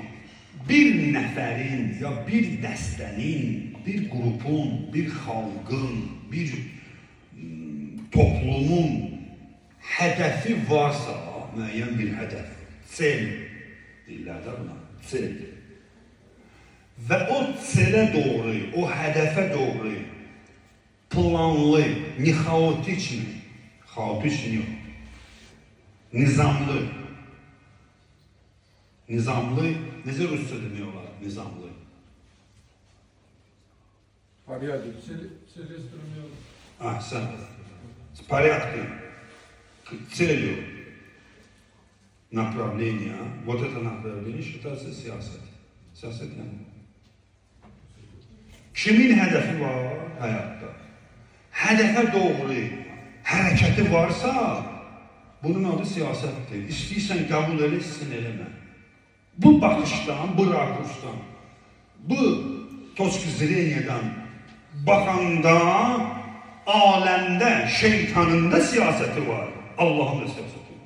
Speaker 1: bir nəfərin ya bir dəstənin, bir qrupun, bir xalqın, bir toplumun hədəfi varsa, müəyyən bir hədəf, cel deyirlər də buna, cel. Və o celə doğru, o hədəfə doğru planlı, xaotik yox, nizamlı, necə Rusça demək olar, nizamlı.
Speaker 2: Порядок, целеустремленный.
Speaker 1: Sən, порядки, целью, направление, вот это направление считается siyaset. Siyaset yani. Kimin hədəfi var həyatda? Hədəfə doğru hərəkəti varsa, bunun adı siyasətdir. İstəyirsən qəbul elə, istəyirsən eləmə. Bu baxışdan, bu rakursdan, bu точки zreniyadan baxanda aləmdə, şeytanın da siyasəti var, Allahın da siyasəti var.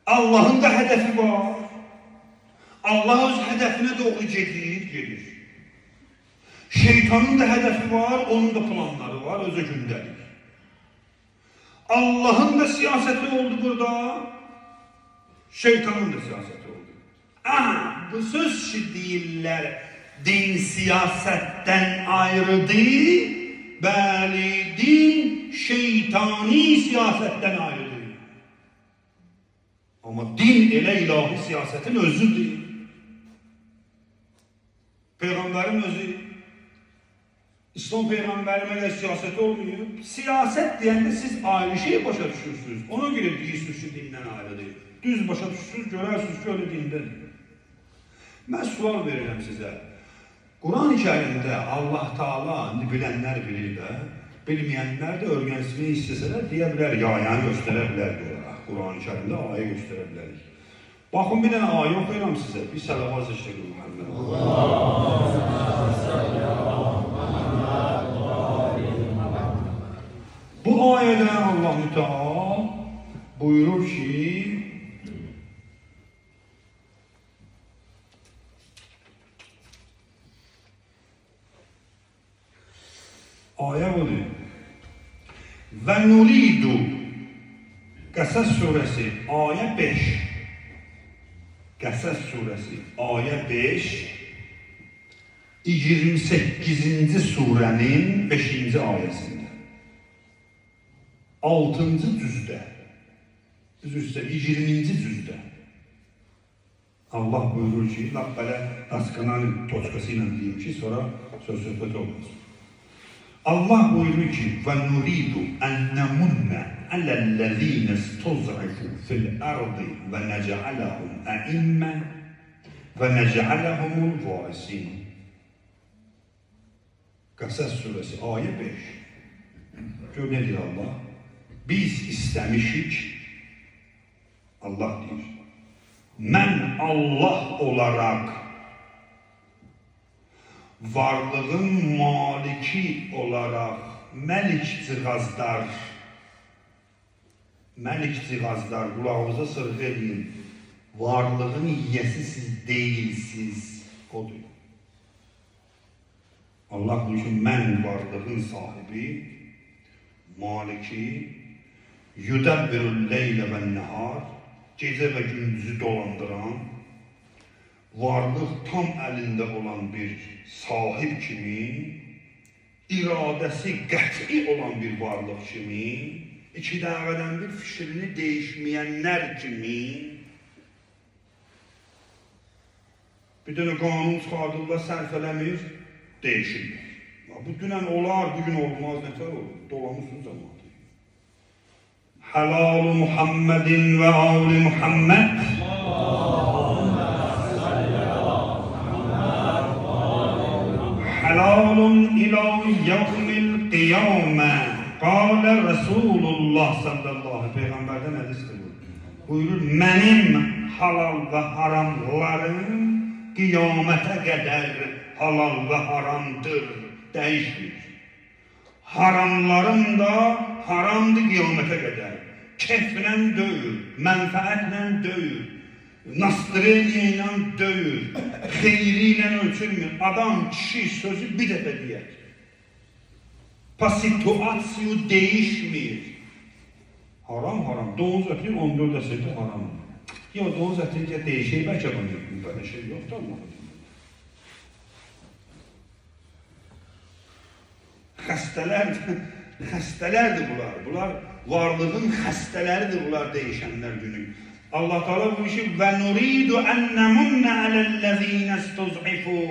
Speaker 1: Allahın da hədəfi var. Allah öz hədəfinə doğru gedir. Şeytanın da hədəfi var, onun da planları var, özü gündəlik. Allahın da siyasəti oldu burada, şeytanın da siyasəti oldu. Aha, bu söz ki deyirlər, din siyasətdən ayrıdır, bəli, din şeytani siyasətdən ayrıdır. Amma din elə ilahi siyasətin özüdür. Peyğəmbərin özü, İslam Peyğəmbərin elə siyasəti olmuyor. Siyasət deyəndə siz ayrı şeyi başa düşürsünüz. Ona görə deyirsiniz ki, dindən ayrıdır. Düz başa düşürsünüz, görərsiniz ki, öyle dindədir. Mən sual verirəm sizə. Quran-ı Kərimdə Allah Taala bilənlər bilir də, bilməyənlər də öyrənsmək istəsələr deyə bilər, yəni göstərə bilər görək. Quran-ı Kərimdə ayə göstərə bilərik. Baxın, bir dənə ayə oxuyuram sizə. Bir salavat zikr edin Muhammed. Bu ayədə Allah-u Teala buyurur ki, ayə budur. Və nuridu Qəsəs surəsi ayə 5. Qəsəs surəsi ayə 5 28-ci surənin 5-ci ayəsində. 6-cı cüzdə. Üzr istəyirəm, 20-ci cüzdə. Allah buyurur ki, laf belə Daskananın toçkası ilə deyim ki, sonra söz-söhbət olmasın. Allah buyurur ki, وَنُرِيدُ أَنْ نَمُنَّ عَلَى الَّذ۪ينَ اسْتُضْعِفُوا فِي الْأَرْضِ وَنَجْعَلَهُمْ أَئِمَّةً وَنَجْعَلَهُمُ الْوَارِثِينَ. Qəsəs surəsi ayə 5. Gör nə deyir Allah? Biz istəmişik, Allah deyir, mən Allah olaraq varlığın maliki olaraq məlik cığazlar, qulağınıza sırğı edin, varlığın yiyəsi siz deyilsiz, odur. Allah deyir ki, mən varlığın sahibi, maliki, yudəbbirul leylə və nəhar, gecə və gündüzü dolandıran, varlıq tam əlində olan bir sahib kimi, iradəsi qəti olan bir varlıq kimi, iki dəqiqədən bir fikrini değişməyənlər kimi, bir dənə qanun çıxardırlar, sərf eləmir, değişirlər. Bu dünən olar, bugün olmaz, nətər olur? Dolanırsın zamanı. Həlal Muhammedin və ali Muhammed. Həlalun ilə yevmil qiyamə. Qalə Resulullah sallallahu aleyhi Peyğəmbərdən hədisdir bu. Buyurur, mənim halal və haramlarım qiyamətə qədər halal və haramdır, dəyişmir. Haramlarım da haramdır qiyamətə qədər. Keyflə döyür, mənfəətlə döyür, nastreniya ilə döyür, xeyri ilə ölçülmür. Adam, kişi sözü bir dəfə deyər. Situasiya değişmir. Haram haram. Doğuz ətinin 14 əsrdə haram. Ya doğuz ətincə değişir, bəlkə bunu böyle şey yoxdur ama. Xəstələrdir bunlar. Bunlar varlığın xəstələridir bunlar değişənlər günü. Allah Teala bu işi və nuridu en nemunne alellezine istuz'ifu.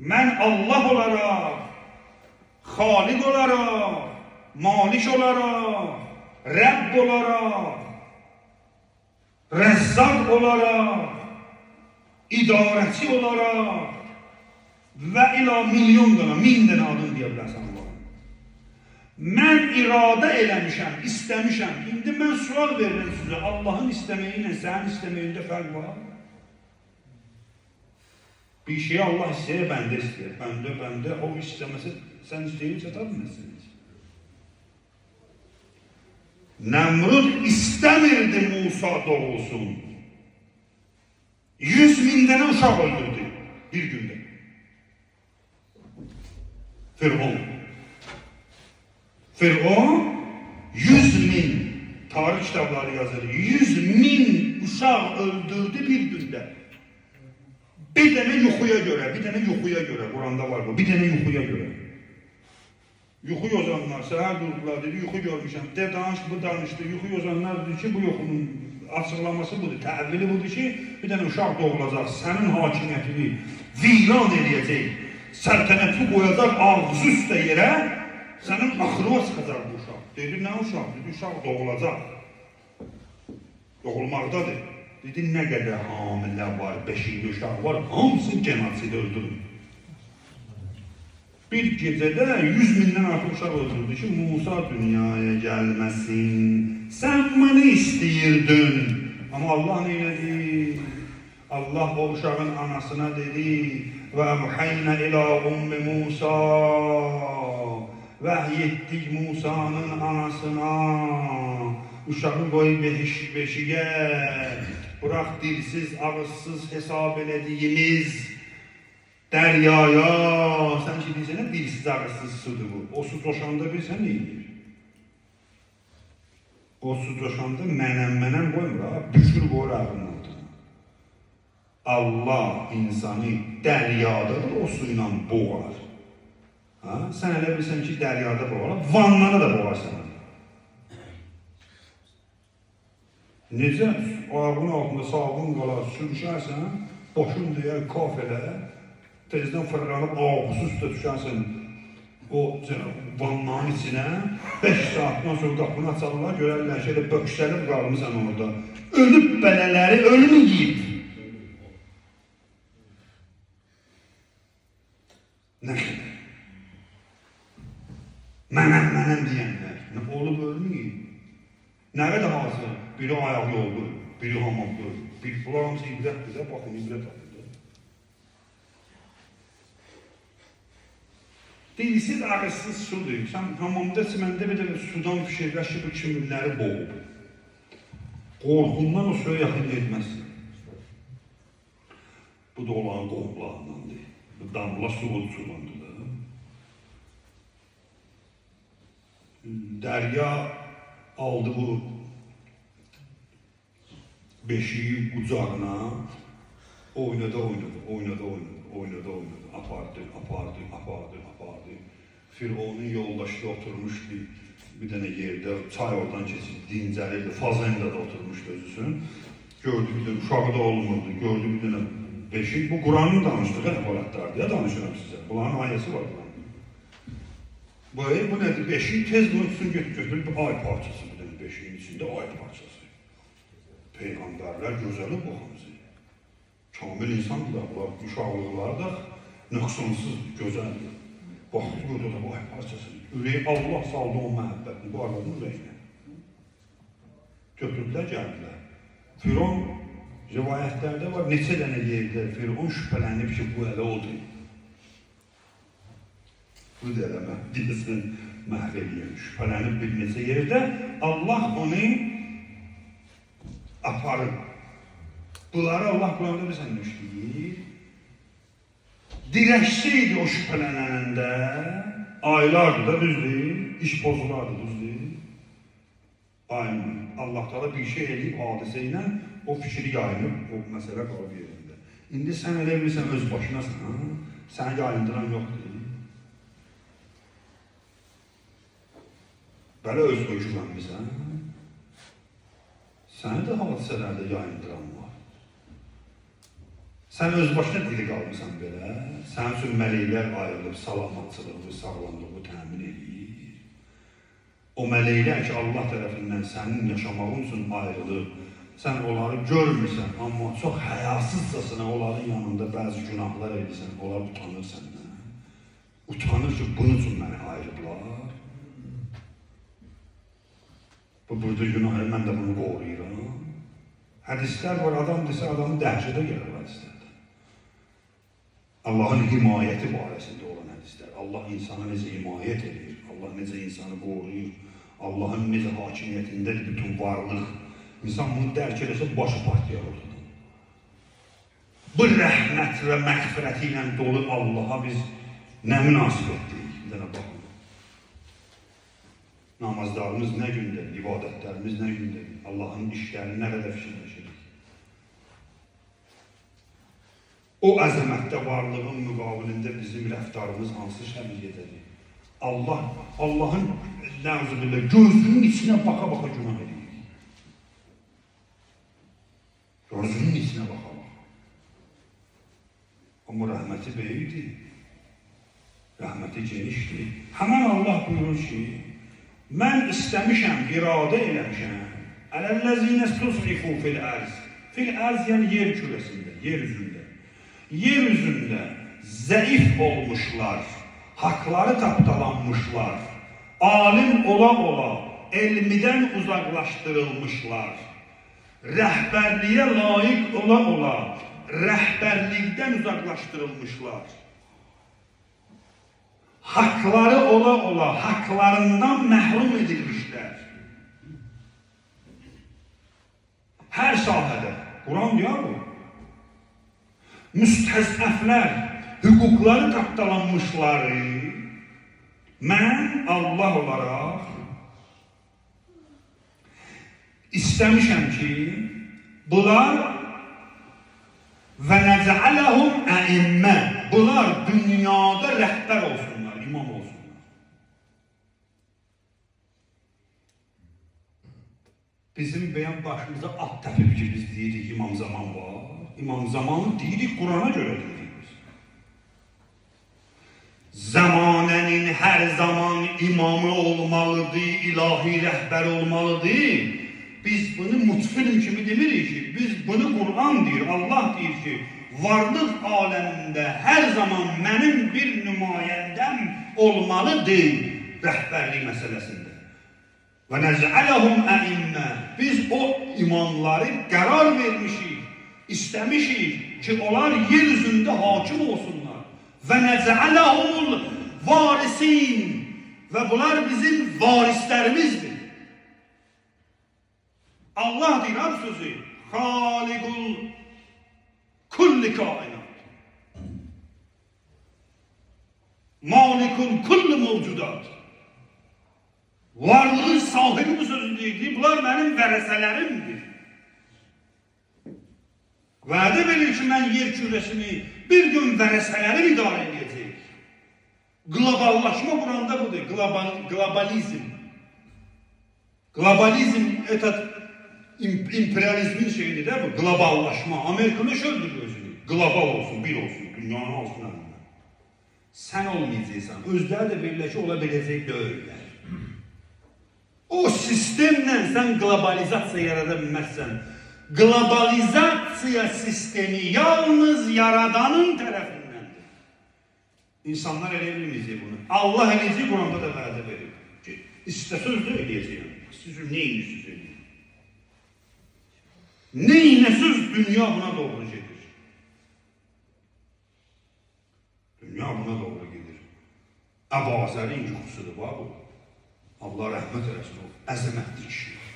Speaker 1: Mən Allah olarak, Xaliq olarak, Malik olarak, Rəbb olarak, Rəzzaq olarak, idarəçi olarak və ila milyon dənə, 1000 dənə adın deyə bilərsən Allah. Mən iradə eləmişəm, istəmişəm. İndi mən sual verirəm sizə, Allahın istəməyi ilə sənin istəməyində fərq var. Bir şeyi Allah istəyir, bəndə istəyir. Bəndə, o istəməsə, sən istəyir, çata bilməzsiniz. Nemrut istəmirdi Musa doğulsun. 100.000 dənə uşaq öldürdü bir gündə. Firavun 100.000 tarih kitabları yazır. 100.000 uşaq öldürdü bir gündə. Bir dənə yuxuya görə, Quranda var bu, bir dənə yuxuya görə. Yuxu yozanlar, səhər durdular, dedi, yuxu görmüşəm, danış, bu danışdı, yuxu yozanlar dedi ki, bu yuxunun açıqlaması budur, təvvili budur ki, bir dənə uşaq doğulacaq, sənin hakimiyyətini viran edəcək, səltənətli qoyacaq ağzı üstə yerə, sənin axırına çıxacaq bu uşaq. Dedi, nə uşaq? Dedi, uşaq doğulacaq. Doğulmaqdadır. Dedi, nə qədər hamilə var, beşikli uşaq var, hamısını genosid öldürün. Bir gecədə 100.000-dən artıq uşaq öldürdü ki, Musa dünyaya gəlməsin. Sən məni istəyirdin. Amma Allah neylədi? Allah o uşağın anasına dedi, və əvhəynə ilə ummi Musa. Vəhy etdik Musa'nın anasına. Uşağı qoy beşiyə. Bırak dilsiz, ağızsız hesab elədiyimiz dəryaya. Sən ki deyirsən, dilsiz, ağızsız sudur bu. O su coşanda bilsən neydir? O su coşanda mənəm qoymur, düşür qoyur ağının altına. Allah insanı dəryadadır, o suyla boğar. Sən elə bilsən ki, dəryada boğar, vannada da boğarsan. Necə ayağının altında sağlığın qalar, sürüşərsən, başın deyər, kaf elə, tezdən fırlanıb ağzı üstə düşərsən o vannanın içinə, 5 saatdan sonra qapını açarlar, görərlər ki, elə böksəlib qalmışsan orada. Ölüb belələri, ölümü yiyib. Nə qədər? Mənəm deyənlər, olub ölümü yiyib. Nə qədər hazır? Biri ayaqlı oldu, biri hamamlı. Bunlar hamısı ibrət bizə, baxın, ibrət alındı. Dilsiz, ağızsız sudur. Sən hamamda çiməndə bir dəfə sudan fişirləşib bu kimirləri boğub. Qorxundan o suya yaxın etməzsin. Bu da olan qorxularındandır. Damla su uçulandı da. Derya aldı bu beşiği kucağına, oynadı, apardı. Firavunun yoldaşı da oturmuşdu bir tane yerde, çay oradan keçib dincəlirdi, fazenda da oturmuşdu özüsün. Gördü bir tane uşağı da olmurdu, gördü bir tane beşik, bu Kur'an'ın danıştığı əhvalatlardır ya, danışıram sizə. Bunların ayəsi var Kur'an'da. Bu nedir? Beşiği tez bunun üçün götürür, bir ay parçası bir tane beşiğin içinde ay parçası. Peygamberler gözəli bu hamısı. Kamil insandırlar, bunlar uşaqlıqları da nöqsansız, gözəldir. Baxdı burada da bu ay parçası. Ürəyi Allah saldı o məhəbbətini, bu arvadın ürəyinə. Götürdülər, gəldilər. Firavun rivayətlərdə var, neçə dənə yerdə Firavun şübhələnib ki, bu elə odur. Bu da elə deyəsən məhv edir. Şübhələnib bir neçə yerdə Allah onu aparır. Bunları Allah Kur'an'da bize ne işleyir? Direşseydi o şüphelenende, aylardı da düz değil, iş bozulardı düz değil. Aynı. Allah Teala bir şey eləyib hadiseyle o fikri yayınıb, o mesele qalıb yerində. İndi sen elə bilirsən öz başınasan, ha? Səni yayındıran yok değil. Belə öz güvənmirsən. Səni də hadisələrdə yayındıran var. Sən öz başına dili qalmısan belə, sənin üçün mələklər ayrılıb, salamatçılığı, sağlamlığı təmin edir. O mələklər ki, Allah tərəfindən sənin yaşamağın üçün ayrılıb, sən onları görmürsən, amma çox həyasızcasına onların yanında bəzi günahlar edirsən, onlar utanır səndən. Utanır ki, bunun üçün məni ayrıblar. Bu burada günahı, mən də bunu qoruyuram. Hədislər var, adam desə adamın dəhşətə gəlir hədislərdə. Allah'ın himayeti barəsində olan hədislər. Allah insana necə himayət edir, Allah necə insanı qoruyur, Allah'ın necə hakimiyyətindədir bütün varlıq. İnsan bunu dərk edəsə başı partiyar ortadan. Bu rəhmət və məğfirəti ilə dolu Allah'a biz nə münasibət deyik? Bir dənə baxın. Namazlarımız nə gündədir, ibadətlərimiz nə gündədir, Allah'ın işlərini nə qədər fikirləşirik. O əzəmətdə varlığın müqabilində bizim rəftarımız hansı şəbiyyədədir? Allah'ın nəzrində gözünün içinə baxa-baxa günah edirik. Gözünün içinə baxa-baxa. Amma rəhməti böyükdir, rəhməti genişdir. Həmən Allah buyurur ki, mən istəmişəm, iradə eləmişəm. Ələl-ləzinə tusrifu fil-ərz. Fil-ərz yəni yer kürəsində, yer üzündə. Yer üzündə zəif olmuşlar, haqları tapdalanmışlar, alim ola-ola, elmidən uzaqlaşdırılmışlar, rəhbərliyə layiq ola-ola, rəhbərlikdən uzaqlaşdırılmışlar, haqları ola-ola, haqlarından məhrum edilmişlər. Hər sahədə, Quran deyir bu. Müstəzəflər, hüquqları tapdalanmışları mən Allah olaraq istəmişəm ki, bunlar və nəcələhum əimmə, bunlar dünyada rəhbər olsunlar, imam olsunlar. Bizim beyan başımıza at təpib ki, biz deyirik imam zaman var. İmam zamanı deyirik, Kur'an'a göre deyirik biz. Zamanənin her zaman imamı olmalıdır, ilahi rəhbər olmalıdır. Biz bunu mutfilm kimi demirik ki, biz bunu Kur'an deyir, Allah deyir ki, varlıq aləmində her zaman mənim bir nümayəndəm olmalıdır rəhbərlik məsələsində. Və nəzələhum əimmə, biz o imamları qərar vermişik. İstemişik ki onlar yeryüzünde hakim olsunlar. Ve nec'alehumul varisin. Ve bunlar bizim varislerimizdir. Allah diyor sözü. Halikul kulli kainat. Malikul kulli mevcudat. Varlığın sahibi bu sözü deyildi. Bunlar benim vərəsələrimdir. Vədə verir ki, mən yer kürəsini bir gün vərəsələrim idarə edəcək. Globallaşma buranda budur. Globalizm. Globalizm imperializmin şeyidir de bu. Globallaşma. Amerika'da şöyle özünü. Global olsun, bir olsun. Dünyanın altına alınır. Sen olmayacaksan, özləri de birleşi olabilecek deyirlər. O sistemle sen globalizasyon yaradabilmezsen, globalizasyon sistemi yalnız yaradanın tarafındandır. İnsanlar ele bilmeyecek bunu. Allah eleyecek, Kur'an'da da vədə verir. İstəsəz de eləyəcəyim. Siz neyini siz eləyin? Neynəsiz dünya buna doğru gedir. Dünya buna doğru gedir. Əbu Azər'in yuxusudur bu. Allah rəhmət eləsin o. Əzəmətli kişilər.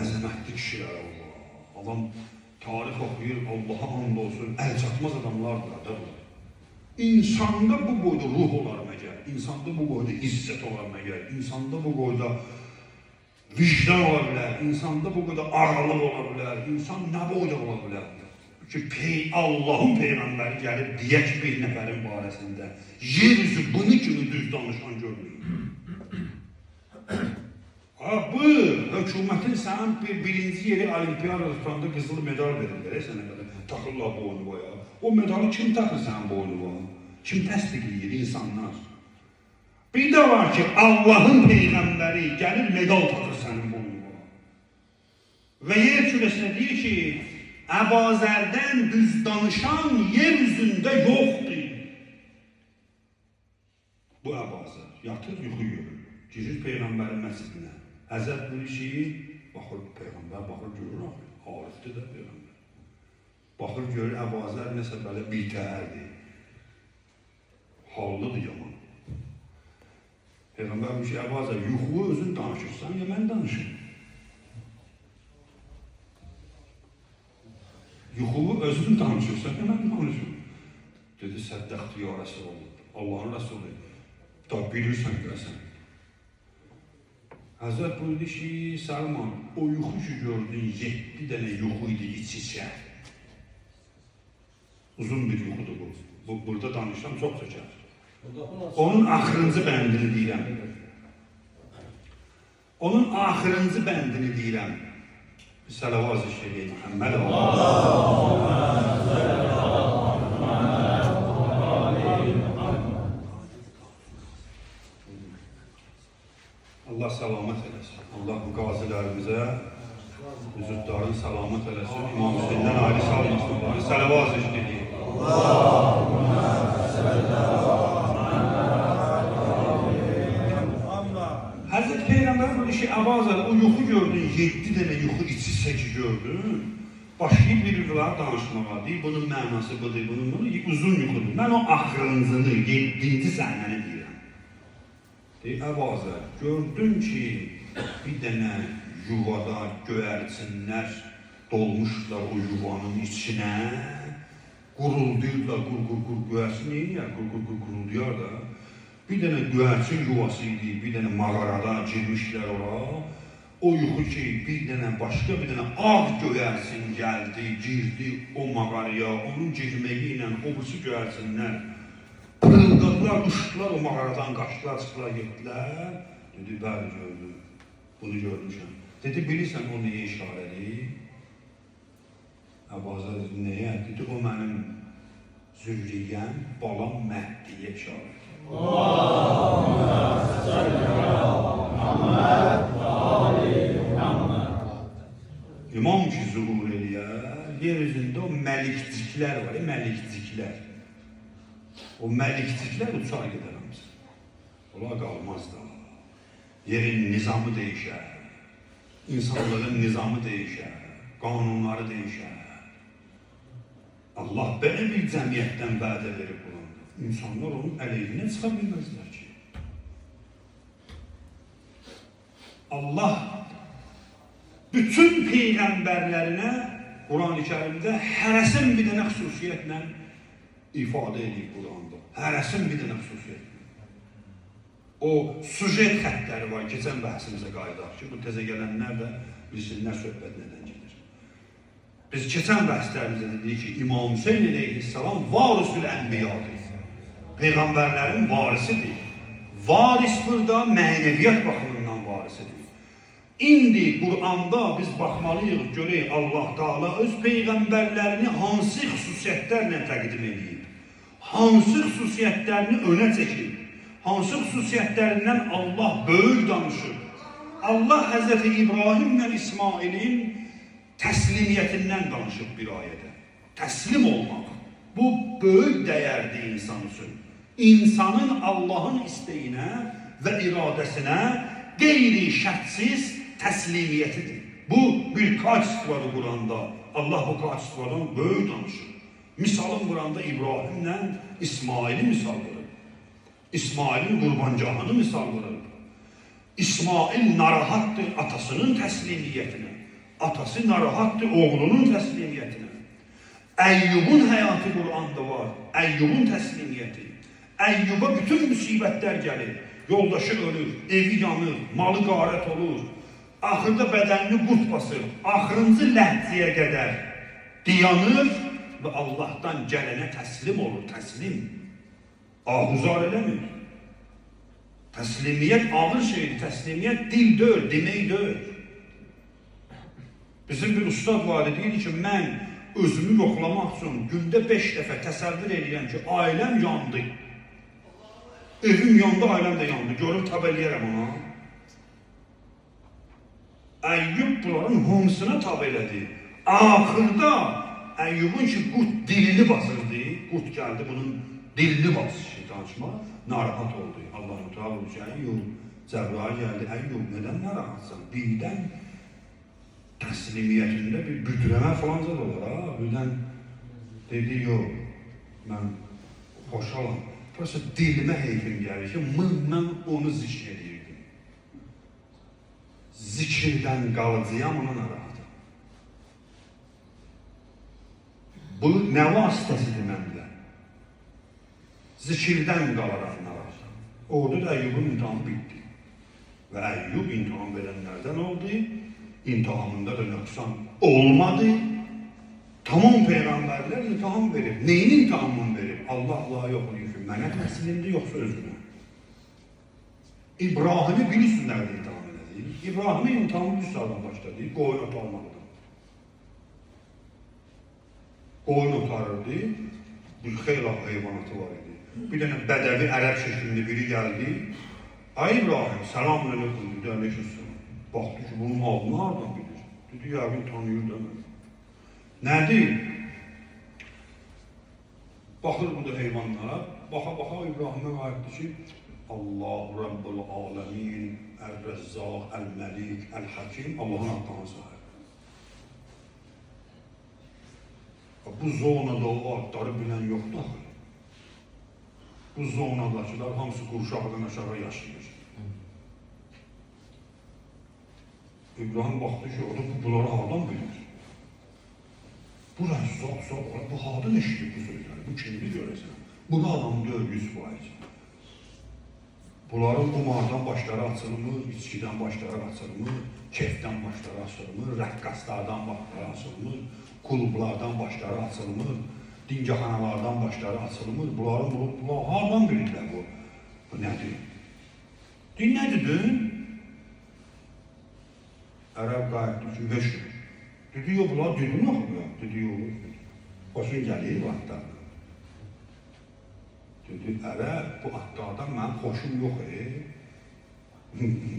Speaker 1: Əzəmətli kişilər Allah. Adam tarix oxuyur, Allah'a and olsun, əl çatmaz adamlardır da bu. İnsanda bu boyda ruh olar məgər, insanda bu boyda izzət olar məgər, insanda bu boyda vicdan ola bilər, insanda bu boyda aralıq ola bilər, insan nə boyda ola bilər? Ki Allah'ın peyğəmbəri gəlib deyək bir nəfərin barəsində, yeryüzü bunu kimi düz danışan görməyim. Bu hökumətin sənin birinci yeri olimpiyada tutanda qızıl medal verirlər, sənə qədər taxırlar boynu boya. O medalı kim taxır sənin boynu boya? Kim təsdiqləyir? İnsanlar. Bir də var ki, Allah'ın peyğəmbəri gəlir medal taxır sənin boynu boya. Və yer kürəsinə deyir ki, Əbu Azərdən düz danışan yer üzündə yoxdur. Bu Əbu Azər yatır, yuxu görür. Girir Peyğəmbərin məscidinə. Həzrət buyur ki, baxır Peyğəmbər, baxır görür, arifdir də Peyğəmbər. Baxır görür, Əbu Azər nəsə belə bitəhərdir. Hallıdır yaman. Peyğəmbər buyur ki, Əbu Azər, yuxu özün danışırsan, ya mən danışım. Yuxuvu özün danışırsan, hemen danışır. Dedi, səddəxti ya Resulullah, Allah'ın Resulü. Da bilirsən görəsən. Həzrət buyurdu ki, Salman, o yuxu ki gördün, 7 dənə yuxu idi iç-içə. Uzun bir yuxudur bu. Burada danışsam çox çəkər. Onun axırıncı bəndini deyirəm. Onun axırıncı bəndini deyirəm. Salavat işləyək Muhammed Allah salamat eləsin. Allah bu qazilərimizə, vücudların salamat eləsin. İmam Hüseyndən ayrı salmasın. Salavat işləyək. Hazreti Peygamber böyle şey Abazar o yuxu gördün, 7 dənə yuxu iç-içə gördün. Başlayıb bilirlər danışmağa, deyir, bunun mənası budur, bunun uzun yuxudur. Mən o axırıncını, 7-ci səhnəni deyirəm. Deyir, Abazar, gördün ki, bir dənə yuvada göyərçinlər dolmuşlar o yuvanın içinə, qurulduyurlar, qur göyərçin neyir? Qurulduyar da. Bir dənə göyərçin yuvası idi, bir dənə mağarada girmişlər ora. O yuxu ki, bir dənə başqa bir dənə ağ göyərçin gəldi, girdi o mağaraya, onun girməyi ilə o birisi göyərçinlər pırıldadılar, uçdular o mağaradan, qaçdılar, çıxdılar, getdilər. Dedi, bəli gördüm, bunu görmüşəm. Dedi, bilirsən o nəyə işarədir? Əbazar dedi, nəyə? Dedi, o mənim zürriyyəm, balam Məhdiyə işarədir. İmam ki zuhur eləyər, yeryüzündə o məlikciklər var, məlikciklər. O məlikciklər uçar gedər hamısı. Ola qalmaz da. Yerin nizamı değişər, insanlığın nizamı değişər, qanunları değişər. Allah belə bir cəmiyyətdən vədə verib bunu. İnsanlar onun əleyhinə çıxa bilməzlər ki. Allah bütün peyğəmbərlərinə Quran-ı Kərimdə hərəsin bir dənə xüsusiyyətlə ifadə edib Quranda. Hərəsin bir dənə xüsusiyyət. O sujet xəttləri var. Keçən bəhsimizə qayıdaq ki, bu təzə gələnlər də bilsinlər söhbət nədən gedir. Biz keçən bəhslərimizdə dedik ki, İmam Hüseyin əleyhissalam varisul ənbiyadır. Peyğəmbərlərin varisidir. Varis burada mənəviyyat baxımından varisidir. İndi Quranda biz baxmalıyıq, görək Allah Teala öz peyğəmbərlərini hansı xüsusiyyətlərlə təqdim edib, hansı xüsusiyyətlərini önə çəkib, hansı xüsusiyyətlərindən Allah böyük danışır. Allah Həzrəti İbrahimlə İsmailin təslimiyyətindən danışıb bir ayədə. Təslim olmaq. Bu böyük dəyərdir insan üçün. İnsanın Allahın istəyinə və iradəsinə qeyri-şərtsiz təslimiyyətidir. Bu bir kачествоdur Quranda. Allah bu kачествоdan böyük danışır. Misalın Quranda İbrahimlə İsmaili misal verir. İsmailin qurbancağını misal verir. İsmail narahatdır atasının təslimiyyətinə. Atası narahatdır oğlunun təslimiyyətinə. Əyyubun həyatı Quranda var. Əyyubun təslimiyyəti. Əyyuba bütün müsibətlər gəlir. Yoldaşı ölür, evi yanır, malı qarət olur. Axırda bədənini qurt basır. Axırıncı ləhziyə qədər dayanır və Allahdan gələnə təslim olur. Təslim. Ahuzar eləmir. Təslimiyyət ağır şeydir. Təslimiyyət dil deyil, demək deyil. Bizim bir ustad var deyir ki, mən özümü yoxlamaq üçün gündə 5 dəfə təsəvvür edirəm ki, ailəm yandı. Evim yandı, ailəm də yandı. Görüb tab eləyərəm ona. Əyyub bunların hamısına tab elədi. Axırda Əyyubun ki, qurt dilini basırdı. Qurt gəldi, bunun dilini basır danışma. Narahat oldu. Allah-u Teala olmuş, Əyyub. Cəbrail gəldi, Əyyub, nədən narahatsan? Birdən təslimiyyətində bir büdürəmə falan zad olur, ha? Birdən dedi, yox, mən xoşalam. Burası dilimə heyfim gəlir ki, mən onu zikr edirdim. Zikirdən qalıcıyam, ona narahatım. Bu nə vasitəsidir məndə? Zikirdən qalaram narahatım. Orada da Əyyubun imtihanı bitdi. Və Əyyub imtihan verənlərdən oldu. İmtihanında da nöqsan olmadı. Tamam peyğəmbərlər imtihan verir. Neyin imtihanını verir? Allah yoxdur ki, mənə təhsilimdir, yoxsa özünə. İbrahim'i bilirsiniz nerede imtihan edir? İbrahim'in imtihanı bir sağdan başladı, qoyun otarmaqdan. Qoyun otarırdı, bir xeyla heyvanatı var idi. Bir dənə bədəvi ərəb şeklində biri gəldi. Ay İbrahim, selamun aleyküm, dedi, aleykümselam. Baxdı ki, bunun adını hardan bilir? Dedi, yəqin tanıyır demir. Nədir? Baxır bu da heyvanlara, baxa İbrahim'e qayıtdı ki, Allah Rabbul Alemin, Əl-Rəzzaq, Əl-Məlik, Əl-Hakim, Allahın adlarına sahib. Bu zonada o adları bilən yoxdur axı. Bu zonadakılar hamısı Qurşaqdan aşağı yaşayır. İbrahim baxdı ki, o da bunları hardan bilir? Bu Rəzzaq, bu hardan eşidir bu sözləri? Bu kimdir görəsən? Bu da adam deyil 100%. Bunların qumardan başları açılmır, içkidən başları açılmır, kefdən başları açılmır, rəqqaslardan başları açılmır, klublardan başları açılmır, dingaxanalardan başları açılmır. Bunlar hardan bilirlər bu? Bu nədir? Din nədir dün? Ərəb qayıtdı ki, veşir. Dedi, yox, bunlar dilini oxumuyor. Dedi, yox, başın gəlir bu atlardan. Dedi, ərəb, bu atlardan mənim xoşum yox,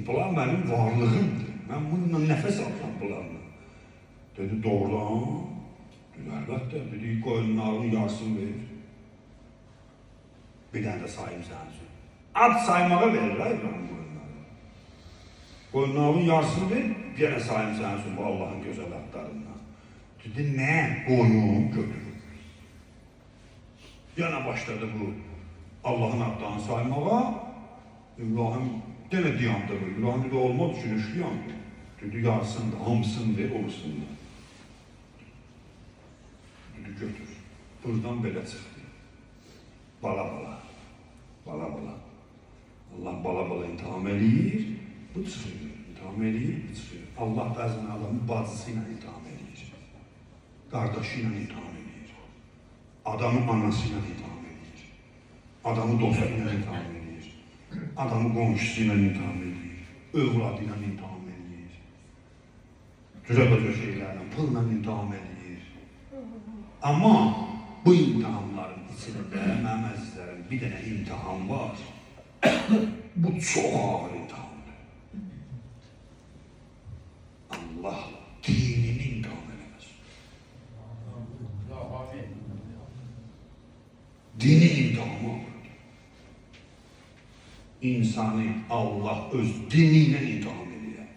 Speaker 1: bunlar mənim varlığımdır. Mən bununla nəfəs alıram bunlarla. Dedi, doğrudan. Dedi, əlbəttə, dedi, qoyunların yarısını verir. Bir dənə də sayım sənin üçün. Ad saymağa verir, İbrahim qoyunları. Qoyunların yarısını verir, bir dənə sayım sənin üçün bu Allahın gözəl adlarından. Dedi, nə? Qoyun götürür. Yenə başladı bu Allahın adlarını saymağa. İbrahim yenə diyandı bu. İbrahim dedi, olmaz üçün üçlüyandı. Dedi, yarısını da, hamısını ver, olsun da. Dedi, götür. Buradan belə çıxdı. Bala bala. Bala bala. Allah bala bala imtihan eləyir, bu çıxır. İmtihan eləyir, bu çıxır. Allah bəzən adamı bacısı ilə imtihan eləyir. Qardaşı ilə imtihan eləyir. Adamı anası ilə imtihan eləyir. Adamı dostu ilə imtihan eləyir. Adamı qonşusu ilə imtihan eləyir. Övladı ilə imtihan eləyir. Cüzə-bəcə şeylərlə, pulla imtihan eləyir. Amma bu imtihanların içində, mənim əzizlərim, bir dənə imtihan var. Bu çox ağır imtihandır. Allah dinini imtihan eləməz. Dinin imtihanı ağırdır. İnsanı Allah öz diniyle imtihan edir.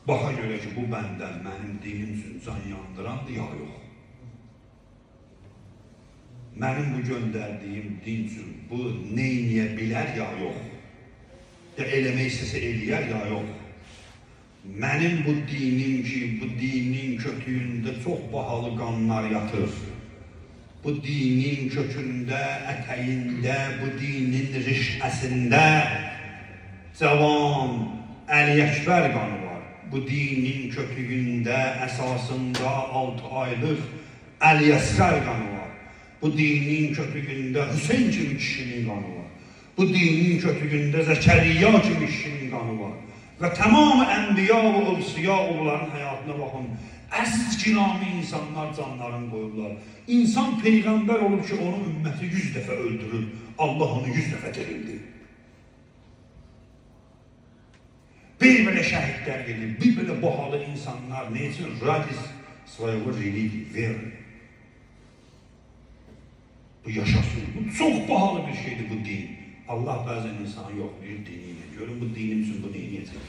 Speaker 1: Baxa görə ki, bu bəndən mənim dinim üçün can yandırandır, ya yox. Mənim bu göndərdiyim din üçün bu neyniyə bilər, ya yox. Ya eləmək istəsə eləyər, ya yox. Mənim bu dinim ki, bu dinin kötüyündə çox bahalı qanlar yatır. Bu dinin kökündə, ətəyində, bu dinin rişəsində cavan, Əli-Əkbər qanı var. Bu dinin kötüyündə, əsasında 6 aylıq Əli-Əsqər qanı var. Bu dinin kötüyündə Hüseyn kimi kişinin qanı var. Bu dinin kötüyündə Zəkəriyya kimi kişinin qanı var. Və tamamı ənbiya və övsiya onların həyatına baxın. Əzginami insanlar canlarını qoyurlar. İnsan peyğəmbər olur ki, onu ümməti 100 dəfə öldürür. Allah onu 100 dəfə dirildir. Bir belə şəhidlər gedir, bir belə bahalı insanlar ne üçün? Radis своего религии, веры. Bu yaşasın. Bu çok pahalı bir şeydir bu din. Allah bəzən insanı yoxlayır diniyle. Görün bu dinim üçün bu neyəcək.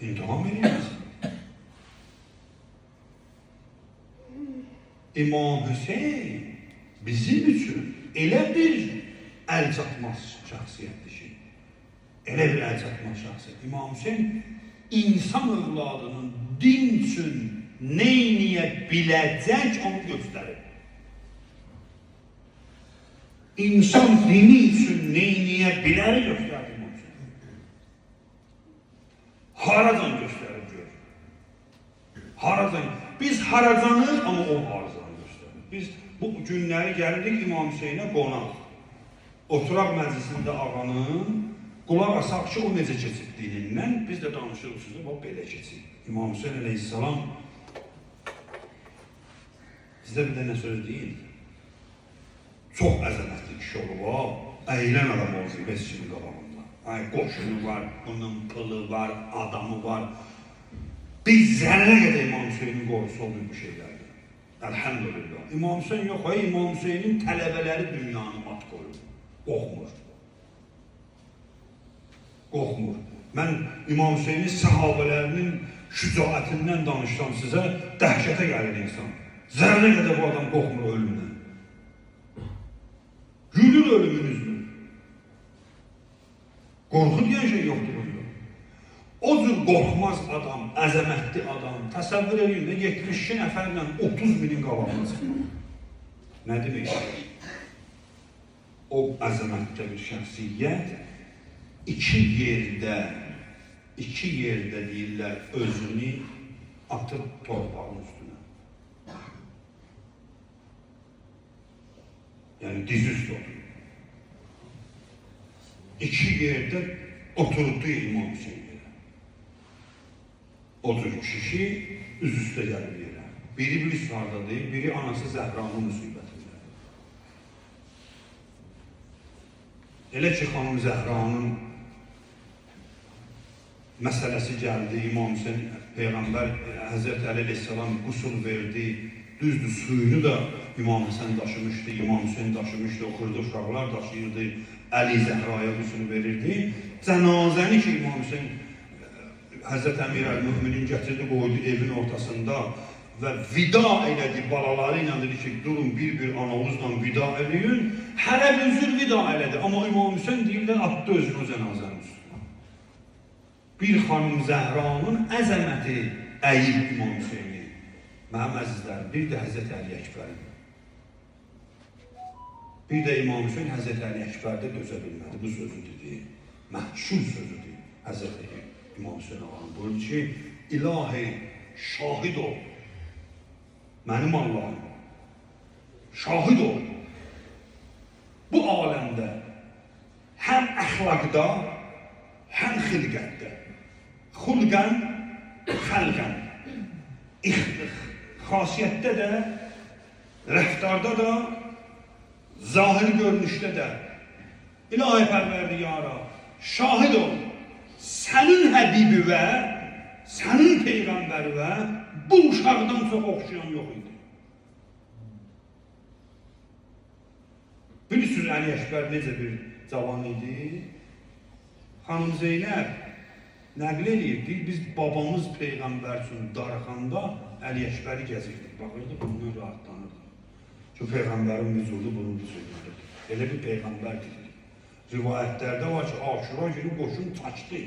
Speaker 1: İmtihan veriyoruz. İmam Hüseyin bizim üçün elə bir əl çatmaz şəxsiyyətdir ki. Elə bir əl çatmaz şəxsiyyət. İmam Hüseyin insan övladının din üçün neyniyə biləcək onu göstərir. İnsan dini üçün neyniyə bilər göstərir İmam Hüseyin. Haradan göstərir gör. Haradan. Biz haracanız ama o haradan göstərir. Biz bu günləri gəlirik İmam Hüseyinə qonaq. Oturaq məclisində ağanın, qulaq asaq ki, o necə keçib dinindən, biz də danışırıq sizə, bax, belə keçib. İmam Hüseyin əleyhissalam sizə bir dənə söz deyil. Çox əzəmətli kişi olur, əylən adam olsun, bəs kimi qabağında. Ay, qoşunu var, bunun pılı var, adamı var. Biz zərrə qədər İmam Hüseynin qorusu olur bu şeylərdir. Elhamdülillah. İmam Hüseyin yox, İmam Hüseynin tələbələri dünyanı mat qoyur. Qorxmur. Qorxmur. Mən İmam Hüseynin səhabələrinin şücaətindən danışsam sizə, dəhşətə gəlir insan. Zərrə qədər bu adam qorxmur ölümdən. Gülür ölümünüzün. Qorxu deyən şey yoxdur onda. O cür qorxmaz adam, əzəmətli adam, təsəvvür edin də 72 nəfərlə 30 binin qabağına çıxır. Nə demək? O əzəmətli bir şəxsiyyət iki yerdə deyirlər özünü atıb torpağın üstünə. Yəni diz üstü oturur. İki yerdə oturdu İmam Hüseyin. O cür kişi üz üstə gəlir yerə. Biri bir hardadır, biri anası Zəhranın müsibətində. Elə ki, xanım Zəhranın məsələsi gəldi, İmam Hüseyin Peyğəmbər Həzrət Əli əleyhissalam qusul verdi, düzdür, suyunu da İmam Hüseyin daşımışdı, İmam Hüseyin daşımışdı, oxurdu, uşaqlar daşıyırdı, Əli Zəhraya qusunu verirdi. Cənazəni ki, İmam Hüseyin Həzrət Əmir Əl-Müminin gətirdi, qoydu evin ortasında və vida elədi, balaları ilə dedi ki, durun bir anavuzla vida eləyin. Hərə bir üzür vida elədi, amma İmam Hüseyin deyirlər, atdı özünü o cənazənin üstüne. Bir xanım Zəhranın əzəməti əyib İmam Hüseyini. Mənim əzizlərim, bir də Həzrəti Əli Əkbərin, bir də İmam Hüseyin Həzrəti Əli Əkbərdə dözə bilmədi. Bu sözü dedi, məhşur sözüdür. Həzrəti İmam Hüseyin ağanın buyurdu ki, İlahi şahid ol, mənim Allahım, şahid ol, bu aləmdə həm əxlaqda, həm xilqətdə, xulqən, xəlqən, xasiyyətdə də, rəftarda da, zahir görünüşdə də, İlahi pərverdiyara, şahid ol, sənin həbibi və, sənin peyğəmbəri və bu uşaqdan çox oxşayan yox idi. Bilirsiniz, Əli Əkbər necə bir cavan idi? Xanım Zeynəb nəql edirdi, biz babamız Peyğəmbər üçün darıxanda Əli Əkbəri gəzirdik. Baxırdı, bundan rahatlanırdı. Çünki Peyğəmbərin vücudu bunu söylüyordu. Elə bir Peyğəmbər dedik. Rivayətlərdə var ki, Aşura günü qoşun çaçdı.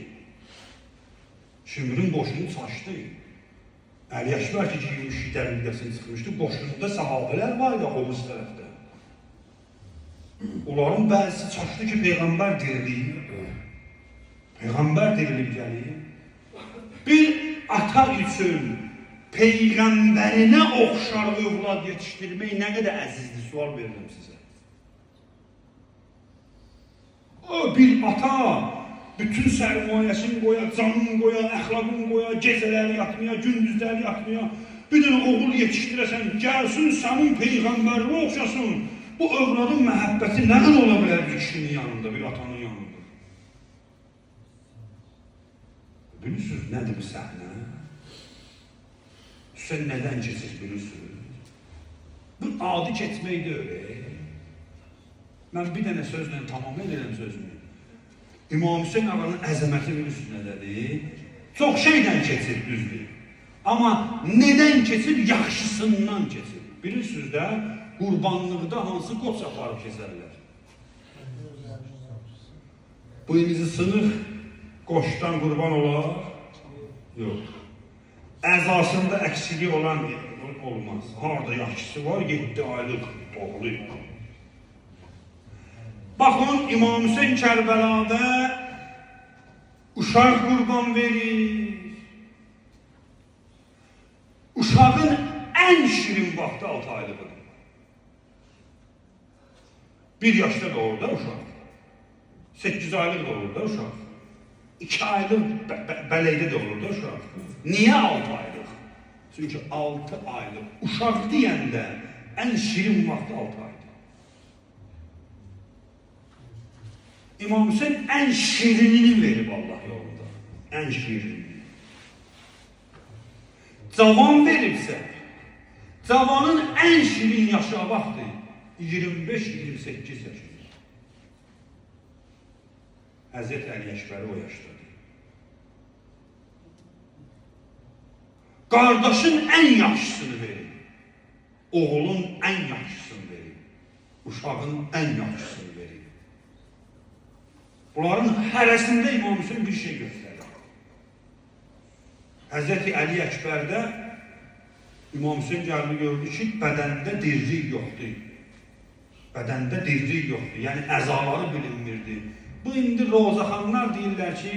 Speaker 1: Şimrin qoşunu çaçdı. Əli Əkbər ki, 22 dəqiqəsini çıxmışdı, qoşununda sahabələr var idi Xobuz tərəfdə. Onların bəzisi çaşdı ki, Peyğəmbər dirilib. Peyğəmbər dirilib gəlir. Bir ata üçün Peyğəmbərinə oxşar övlad yetişdirmək nə qədər əzizdir, sual verirəm sizə. O bir ata bütün sərmayəsini qoya, canını qoya, əxlaqını qoya, gecələri yatmaya, gündüzləri yatmaya, bir dənə oğul yetişdirəsən, gəlsin sənin Peyğəmbərinə oxşasın. Bu övladın məhəbbəti nə qədər ola bilər bir kişinin yanında, bir atanın yanında? Bilirsiniz, nədir bu səhnə? Sən nədən keçir bilirsiniz? Bu adi keçmək deyil. Mən bir dənə sözlə tamam edirəm sözümü. İmam Hüseyin ağanın əzəməti bilirsiniz nədədir? Çox şeydən keçir, düzdür. Amma nədən keçir? Yaxşısından keçir. Bilirsiniz də, qurbanlıqda hansı qoç aparıb keçərlər? Bu imizi sınıq qoçdan qurban olar? Yox. Əzasında əksiliyi olan olmaz. Harada yaxşısı var, 7 aylıq doğuluyub. Baxın, İmam Hüseyin Kərbəlada uşaq qurban verir. Uşağın ən şirin vaxtı 6 aylığıdır. 1 yaşda doğur da uşaq. 8 aylıq doğur da uşaq. 2 aylıq bələkdə doğur da uşaq. Niyə 6 aylıq? Çünki 6 aylıq uşaq deyəndə ən şirin vaxtı 6 aydır. İmam Hüseyin ən şirinini verib Allah yolunda. Ən şirinini. Cavan veribsə, cavanın ən şirin yaşı vaxtı 25-28 yaşında. Həzrət Əli Əkbəri o yaşdadır. Qardaşın ən yaxşısını verin. Oğulun ən yaxşısını verin. Uşağın ən yaxşısını verin. Bunların hərəsində İmam Hüseyin bir şey göstərir. Həzrət Əli Əkbərdə İmam Hüseyin gəldi gördü ki, bədəndə dirlik yoxdur. Bədəndə dirlik yoxdur, yəni əzaları bilinmirdi. Bu indi rozaxanlar deyirlər ki,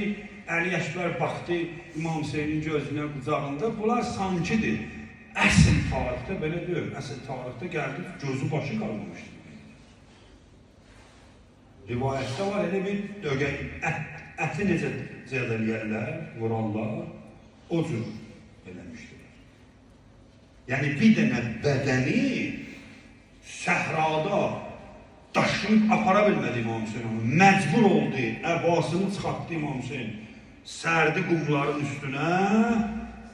Speaker 1: Əli Əkbər baxdı İmam Hüseynin gözünə, qucağında. Bunlar sankidir. Əsl tarixdə belə deyil. Əsl tarixdə gəldi, gözü başı qalmamışdı. Rivayətdə var, elə bir dögək, əti necə zədələyərlər, vurarlar, o cür eləmişdilər. Yəni bir dənə bədəni səhrada daşıyıb apara bilmədi İmam Hüseyin. Məcbur oldu, əbasını çıxartdı İmam Hüseyin. Sərdi qumların üstünə,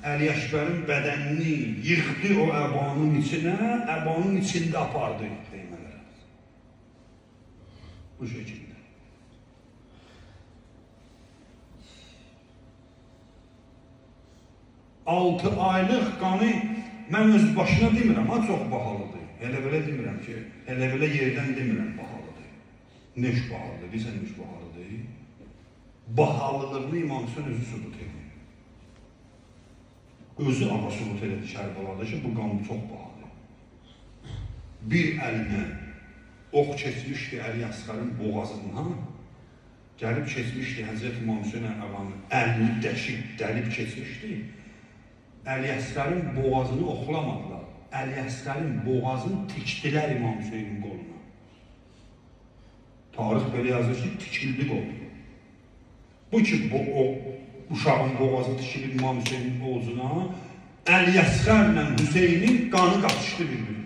Speaker 1: Əli Əkbərin bədənini yıxdı o əbanın içinə, əbanın içində apardı deymələr. Bu şəkildə. Altı aylıq qanı mən öz başına demirəm, ha çox bahalıdır. Elə belə demirəm ki, elə belə yerdən demirəm bahalıdır. Neş bahalıdır, bilsən neş bahalıdır. Bahalılığını İmam Hüseyin özü sübut edir. Özü ağa sübut elədi Kərbalada ki, bu qan çox bahadır. Bir əlinə ox keçmişdi Əli Əsqərin boğazından, gəlib keçmişdi Həzrət İmam Hüseyin ağanın əlini dəşib, dəlib keçmişdi. Əli Əsqərin boğazını oxlamadılar. Əli Əsqərin boğazını tikdilər İmam Hüseynin qoluna. Tarix belə yazır ki, tikildi qolu. Bu ki, uşağın boğazı tikilib İmam Hüseynin oğuzuna, Əli Əsqərlə Hüseynin qanı qatışdı bir-birinə.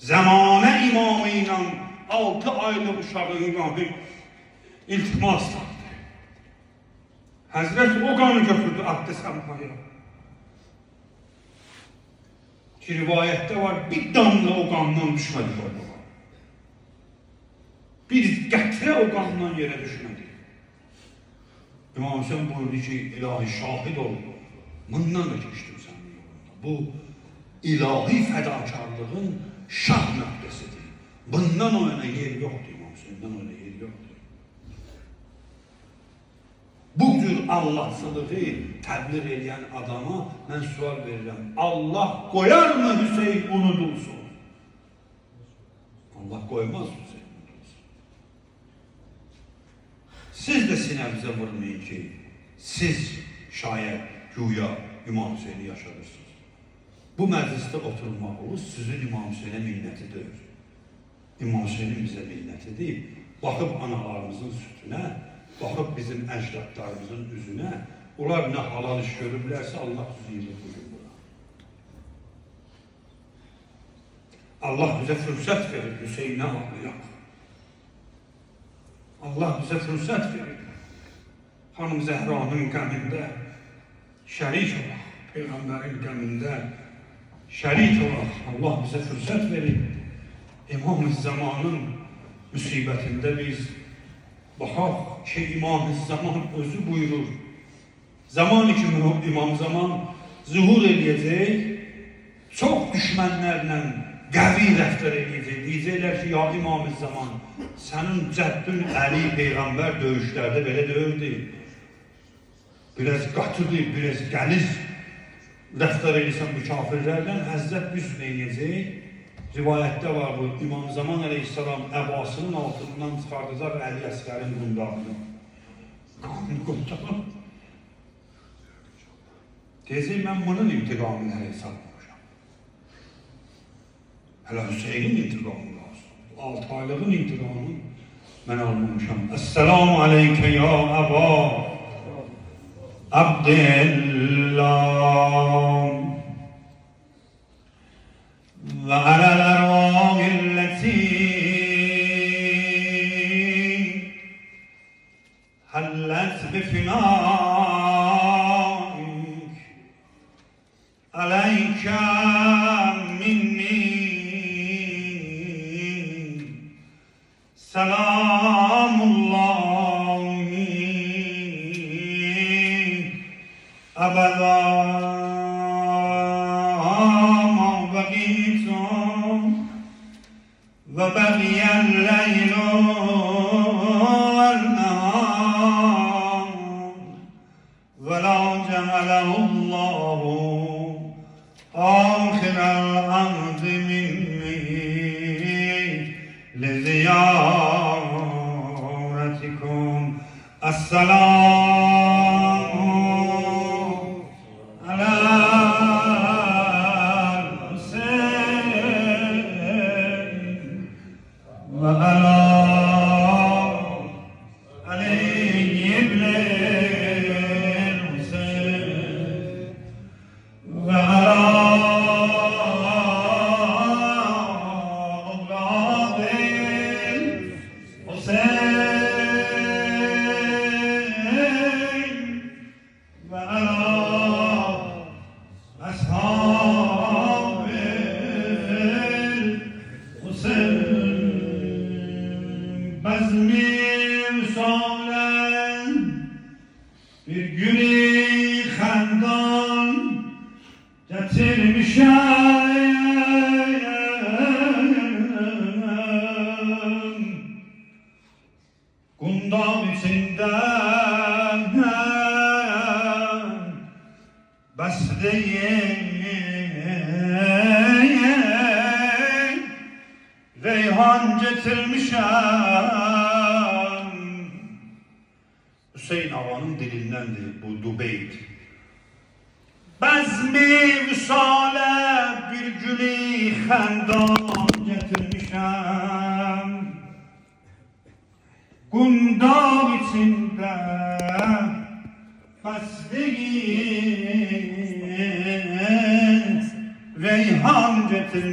Speaker 1: Zəmanə imamı ilə 6 aylıq uşağın qanı iltimas tapdı. Həzrət o qanı götürdü, attı səmaya. Ki, rivayətdə var, bir damla o qandan düşmədi torbağa. Bir qətrə o qandan yerə düşmədi. İmam Hüseyin buyurdu ki, ilahi şahid ol, bundan da keçdim sənin yolunda. Bu, ilahi fədakarlığın şah nöqtəsidir. Bundan o yana yer yoxdur İmam Hüseyin'dən o yana yer yoxdur. Bu cür Allahsılığı təbliğ edən adama mən sual verirəm. Allah qoyar mı Hüseyin unudulsun? Allah qoymaz Hüseyin unudulsun. Siz de sinəmizə vurmayın ki, siz şayət güya İmam Hüseyin'i yaşadırsınız. Bu məclisdə oturmağınız sizin İmam Hüseyin'e minnətidir. İmam Hüseyin'in bizə minnətidir. Baxıb analarımızın sütünə, baxıb bizim əcdadlarımızın üzünə, onlar nə halal iş görürlərsə Allah düzeyini buyurur buna. Allah bizə fürsət verir Hüseyin'ə ağlayaq. Allah bizə fürsət verir. Xanım Zəhranın qəmində şərik olaq, Peyğəmbərin qəmində şərik olaq. Allah bizə fürsət verir. İmam-ı Zamanın müsibətində biz baxaq ki, İmam-ı Zaman özü buyurur. Zaman ki, İmam Zaman zuhur eləyəcək, çox düşmənlərlə qəvi rəftar eləyəcək. Deyəcəklər ki, ya İmam-ı Zaman, sənin cəddün Əli Peyğəmbər döyüşlərdə belə döyürdü. Biraz qatıdır, biraz qəliz rəftar eləyirsən bu kafirlərdən, Həzrət üst eləyəcək. Rivayətdə var bu, İmam Zaman əleyhissalam əbasının altından çıxardacaq Əli Əsqərin qundağını. Qanun qundağını. Deyəcək, mən bunun intiqamını hələ hesablamışam. Hələ Hüseynin intiqamını lazım. 6 aylığın intiqamını mən almamışam. Esselamu aleykə ya Əba Abdillah ve alel ervâhilleti hallet bifinâik aleyke minni selamullahi abadan وبقي الليل والنهار ولو جعله الله آخر الأرض مني لزيارتكم السلام على وعلى علي بن الحسين وعلى أولاد الحسين reyhan getirmişəm. Hüseyin ağanın dilindendir bu dubeyt. Bəzmi vüsale bir gülü xəndan getirmişəm. Qundaq içində bəsliyin reyhan getirmişəm.